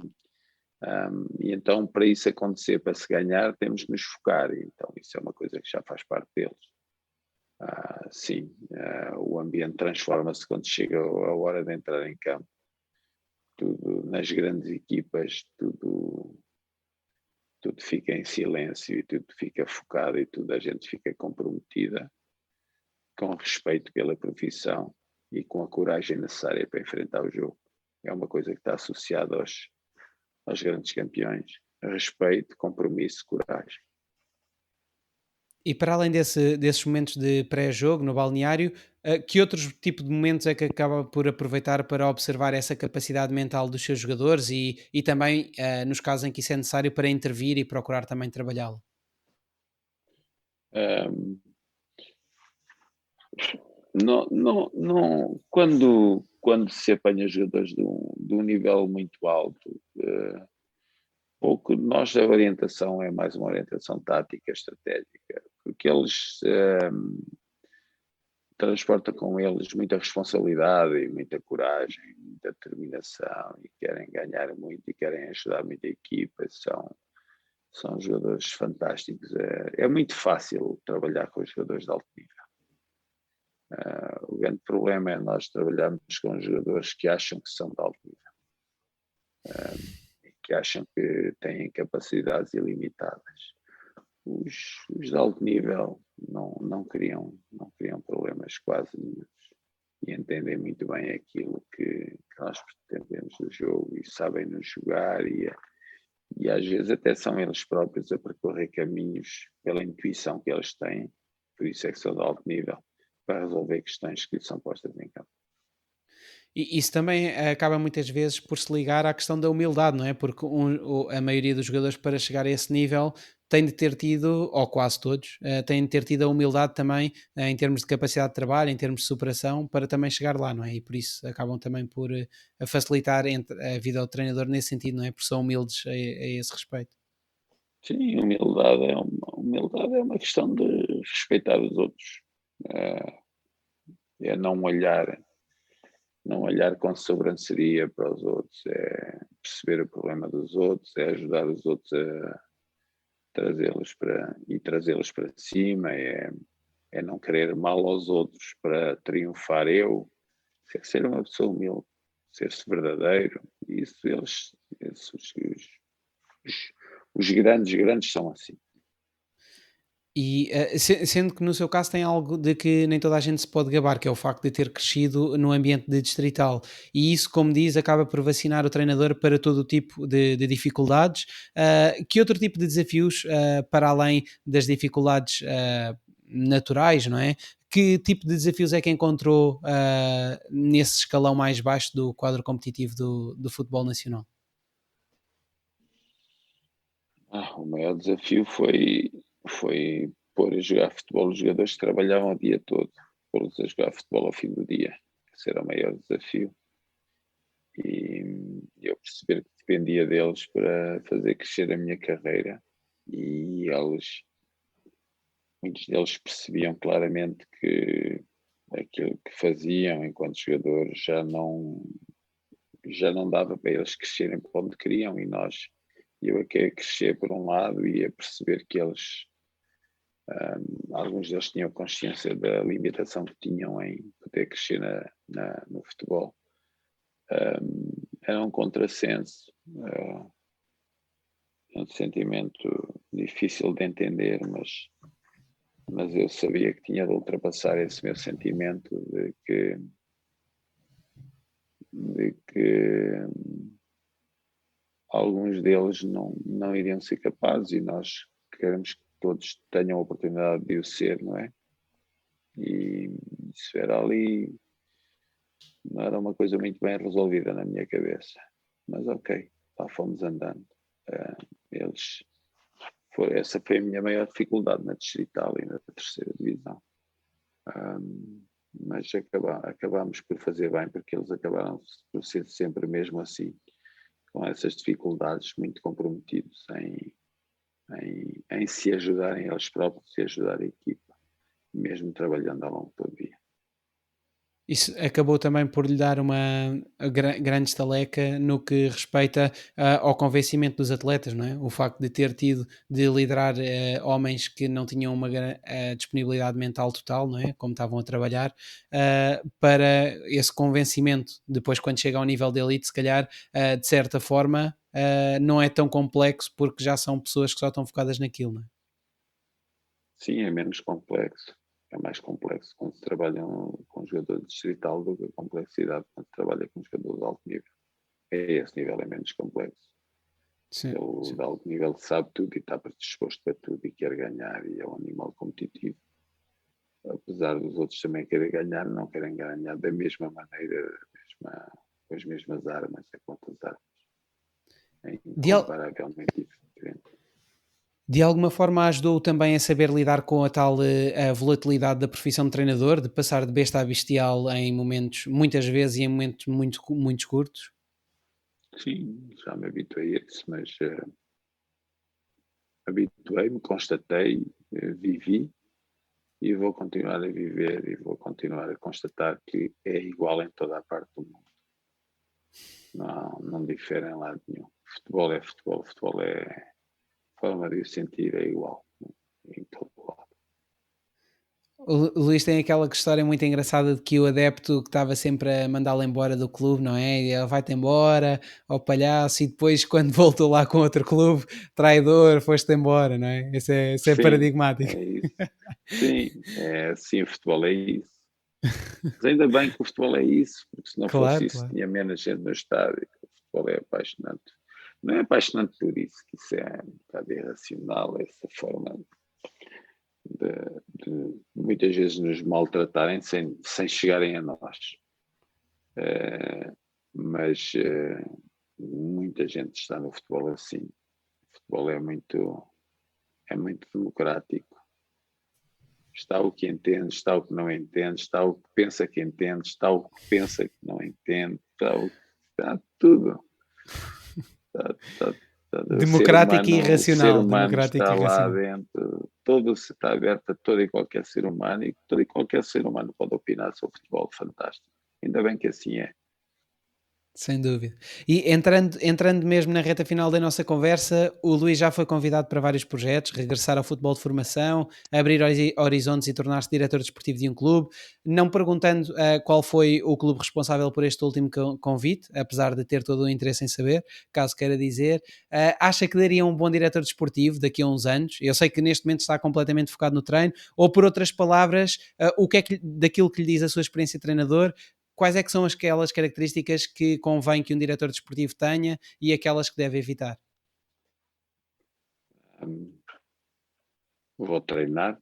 E então, para isso acontecer, para se ganhar, temos que nos focar. Então, isso é uma coisa que já faz parte deles. Sim, o ambiente transforma-se quando chega a hora de entrar em campo. Tudo nas grandes equipas, tudo fica em silêncio e tudo fica focado e toda a gente fica comprometida com respeito pela profissão e com a coragem necessária para enfrentar o jogo. É uma coisa que está associada aos grandes campeões. Respeito, compromisso, coragem. E para além desses momentos de pré-jogo no balneário, que outros tipo de momentos é que acaba por aproveitar para observar essa capacidade mental dos seus jogadores e também, nos casos em que isso é necessário, para intervir e procurar também trabalhá-lo? Um, não, não, não, quando se apanha jogadores de um nível muito alto, pouco, nós a orientação é mais uma orientação tática, estratégica, porque eles transportam com eles muita responsabilidade e muita coragem, muita determinação e querem ganhar muito e querem ajudar muita equipa, são jogadores fantásticos. É muito fácil trabalhar com os jogadores de alto nível. O grande problema é nós trabalharmos com jogadores que acham que são de alto nível, que acham que têm capacidades ilimitadas. Os de alto nível não criam problemas quase nenhum e entendem muito bem aquilo que nós pretendemos do jogo e sabem nos jogar e às vezes até são eles próprios a percorrer caminhos pela intuição que eles têm, por isso é que são de alto nível, para resolver questões que lhes são postas em campo. E isso também acaba muitas vezes por se ligar à questão da humildade, não é? Porque a maioria dos jogadores para chegar a esse nível tem de ter tido, ou quase todos, têm de ter tido a humildade também em termos de capacidade de trabalho, em termos de superação, para também chegar lá, não é? E por isso acabam também por facilitar a vida ao treinador nesse sentido, não é? Porque são humildes a esse respeito. Sim, humildade é uma questão de respeitar os outros, é, é não olhar com sobranceria para os outros, é perceber o problema dos outros, é ajudar os outros a trazê-los para cima, é não querer mal aos outros para triunfar eu, é ser uma pessoa humilde, ser-se verdadeiro, isso os, os grandes são assim. E sendo que no seu caso tem algo de que nem toda a gente se pode gabar, que é o facto de ter crescido no ambiente de distrital. E isso, como diz, acaba por vacinar o treinador para todo o tipo de dificuldades. Que outro tipo de desafios, para além das dificuldades naturais, não é? Que tipo de desafios é que encontrou nesse escalão mais baixo do quadro competitivo do futebol nacional? O maior desafio foi pôr a jogar futebol os jogadores que trabalhavam o dia todo, pô-los a jogar futebol ao fim do dia. Esse era o maior desafio. E eu perceber que dependia deles para fazer crescer a minha carreira e eles muitos deles percebiam claramente que aquilo que faziam enquanto jogadores já não dava para eles crescerem para onde queriam, e eu a querer crescer por um lado e a perceber que eles, alguns deles tinham consciência da limitação que tinham em poder crescer no futebol. Era um contrassenso, um sentimento difícil de entender, mas eu sabia que tinha de ultrapassar esse meu sentimento de que alguns deles não iriam ser capazes, e nós queremos que todos tenham a oportunidade de o ser, não é? E isso era ali, não era uma coisa muito bem resolvida na minha cabeça, mas ok, lá fomos andando. Eles essa foi a minha maior dificuldade na distrital e na terceira divisão. Mas acabámos por fazer bem, porque eles acabaram por ser sempre mesmo assim, com essas dificuldades, muito comprometidos em se ajudarem eles próprios e ajudar a equipa, mesmo trabalhando ao longo do dia. Isso acabou também por lhe dar uma grande estaleca no que respeita ao convencimento dos atletas, não é? O facto de ter tido de liderar homens que não tinham uma disponibilidade mental total, não é? Como estavam a trabalhar, para esse convencimento, depois quando chega ao nível de elite, se calhar, de certa forma, não é tão complexo porque já são pessoas que só estão focadas naquilo, não é? Sim, é menos complexo. É mais complexo quando se trabalha com jogadores distrital do que a complexidade quando se trabalha com jogadores de alto nível. Esse nível é menos complexo. Sim, Ele sim. de alto nível sabe tudo e está predisposto para tudo e quer ganhar, e é um animal competitivo. Apesar dos outros também querem ganhar, não querem ganhar da mesma maneira, com as mesmas armas, a quantas armas. É De, al- incomparavelmente diferente. De alguma forma ajudou também a saber lidar com a tal a volatilidade da profissão de treinador, de passar de besta a bestial em momentos, muitas vezes e em momentos muito curtos? Sim, já me habituei a isso, mas habituei-me, constatei, vivi, e vou continuar a viver e vou continuar a constatar que é igual em toda a parte do mundo. Não difere em lado nenhum. Futebol é futebol, futebol é forma de o sentir, é igual em todo lado. O Luís tem aquela história muito engraçada de que o adepto que estava sempre a mandá-lo embora do clube, não é? E ele vai-te embora ao palhaço, e depois, quando voltou lá com outro clube, traidor, foste embora, não é? Isso é Sim, paradigmático. é isso. Sim, é assim, o futebol é isso. Mas ainda bem que o futebol é isso, porque se não fosse Claro, isso, claro. tinha menos gente no estádio. O futebol é apaixonante. Não é apaixonante por isso, que isso é um bocado irracional, essa forma de muitas vezes nos maltratarem sem chegarem a nós. Mas muita gente está no futebol assim. O futebol é muito democrático. Está o que entende, está o que não entende, está o que pensa que entende, está o que pensa que não entende, está tudo. Democrático e O ser irracional. humano Democrático e está lá irracional. dentro, todo se está aberto a todo e qualquer ser humano, e todo e qualquer ser humano pode opinar sobre futebol, fantástico. Ainda bem que assim é. Sem dúvida. E entrando mesmo na reta final da nossa conversa, o Luís já foi convidado para vários projetos, regressar ao futebol de formação, abrir horizontes e tornar-se diretor desportivo de um clube. Não perguntando qual foi o clube responsável por este último convite, apesar de ter todo o interesse em saber, caso queira dizer, acha que daria um bom diretor desportivo daqui a uns anos? Eu sei que neste momento está completamente focado no treino, ou por outras palavras, o que é que, daquilo que lhe diz a sua experiência de treinador, quais é que são aquelas características que convém que um diretor desportivo tenha e aquelas que deve evitar? Hum, Vou treinar,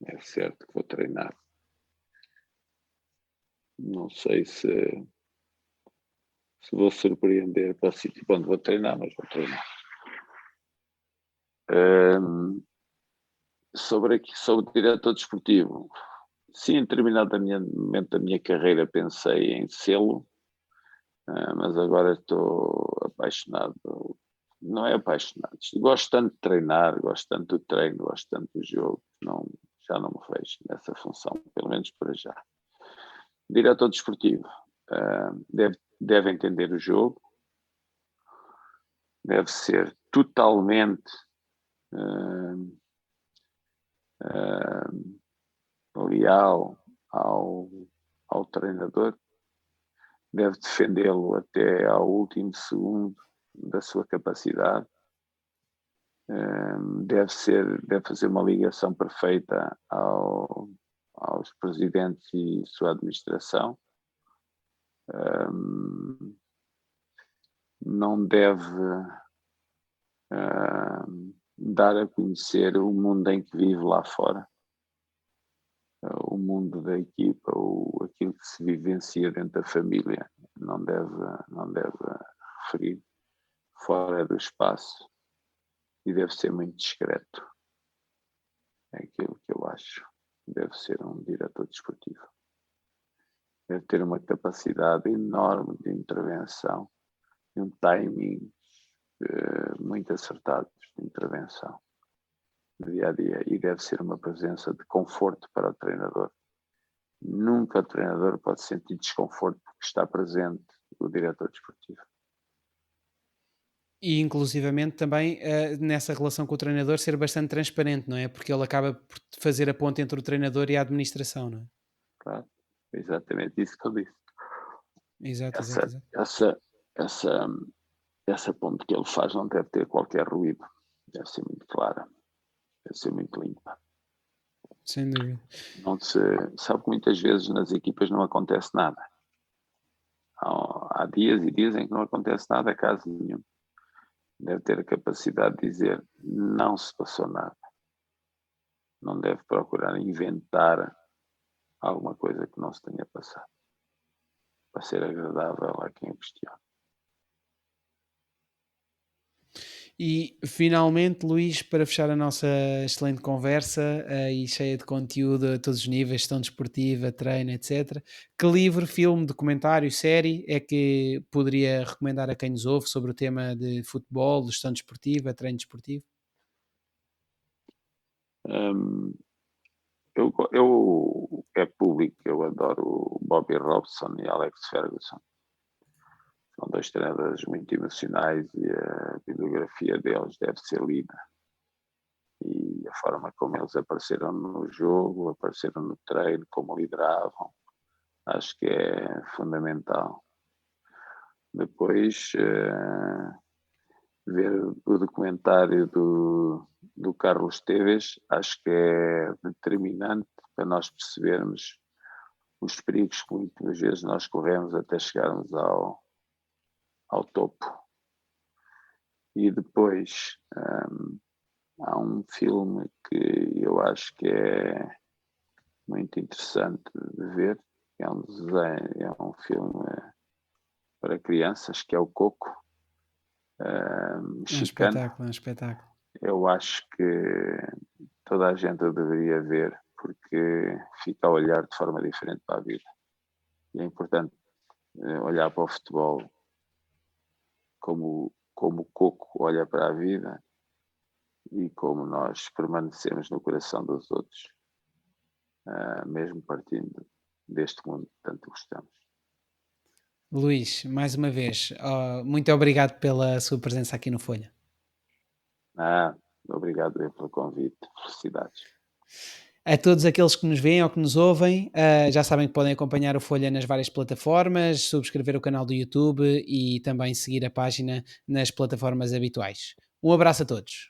é certo que vou treinar. Não sei se vou surpreender para o sítio onde vou treinar, mas vou treinar. Sobre o diretor desportivo, sim, em determinado momento da minha carreira pensei em sê-lo, mas agora estou apaixonado não é apaixonado. Gosto tanto de treinar, gosto tanto do treino, gosto tanto do jogo, não, já não me vejo nessa função, pelo menos para já. Diretor desportivo deve entender o jogo, deve ser totalmente leal ao treinador, deve defendê-lo até ao último segundo da sua capacidade, deve fazer uma ligação perfeita aos presidentes e sua administração, não deve dar a conhecer o mundo em que vive lá fora, o mundo da equipa, ou aquilo que se vivencia dentro da família, não deve referir fora do espaço e deve ser muito discreto. É aquilo que eu acho. Deve ser um diretor desportivo. Deve ter uma capacidade enorme de intervenção e um timing muito acertado de intervenção no dia a dia, e deve ser uma presença de conforto para o treinador. Nunca o treinador pode sentir desconforto porque está presente o diretor desportivo. E inclusivamente também, nessa relação com o treinador ser bastante transparente, não é? Porque ele acaba por fazer a ponte entre o treinador e a administração, não é? Claro, exatamente isso que eu disse. Exato, exato, Essa, exato. essa, essa, essa ponte que ele faz não deve ter qualquer ruído. Deve ser muito clara, deve ser muito limpa. Sem dúvida. Não se sabe que muitas vezes nas equipas não acontece nada. Há dias e dias em que não acontece nada, caso nenhum. Deve ter a capacidade de dizer não se passou nada. Não deve procurar inventar alguma coisa que não se tenha passado, para ser agradável a quem o questiona. E finalmente, Luís, para fechar a nossa excelente conversa e cheia de conteúdo a todos os níveis, gestão desportiva, treino, etc., que livro, filme, documentário, série é que poderia recomendar a quem nos ouve sobre o tema de futebol, gestão desportiva, treino desportivo? Um, é público, eu adoro Bobby Robson e Alex Ferguson. São dois treinadores muito emocionais e a bibliografia deles deve ser lida. E a forma como eles apareceram no jogo, apareceram no treino, como lideravam, acho que é fundamental. Depois, ver o documentário do Carlos Tevez, acho que é determinante para nós percebermos os perigos que muitas vezes nós corremos até chegarmos ao topo. E depois há um filme que eu acho que é muito interessante de ver, é um desenho, é um filme para crianças, que é o Coco, É um mexicano. espetáculo, é um espetáculo. Eu acho que toda a gente o deveria ver, porque fica a olhar de forma diferente para a vida. E é importante olhar para o futebol como o Coco olha para a vida e como nós permanecemos no coração dos outros, mesmo partindo deste mundo que tanto gostamos. Luís, mais uma vez, muito obrigado pela sua presença aqui no Folha. Obrigado pelo convite. Felicidades. A todos aqueles que nos veem ou que nos ouvem, já sabem que podem acompanhar o Folha nas várias plataformas, subscrever o canal do YouTube e também seguir a página nas plataformas habituais. Um abraço a todos.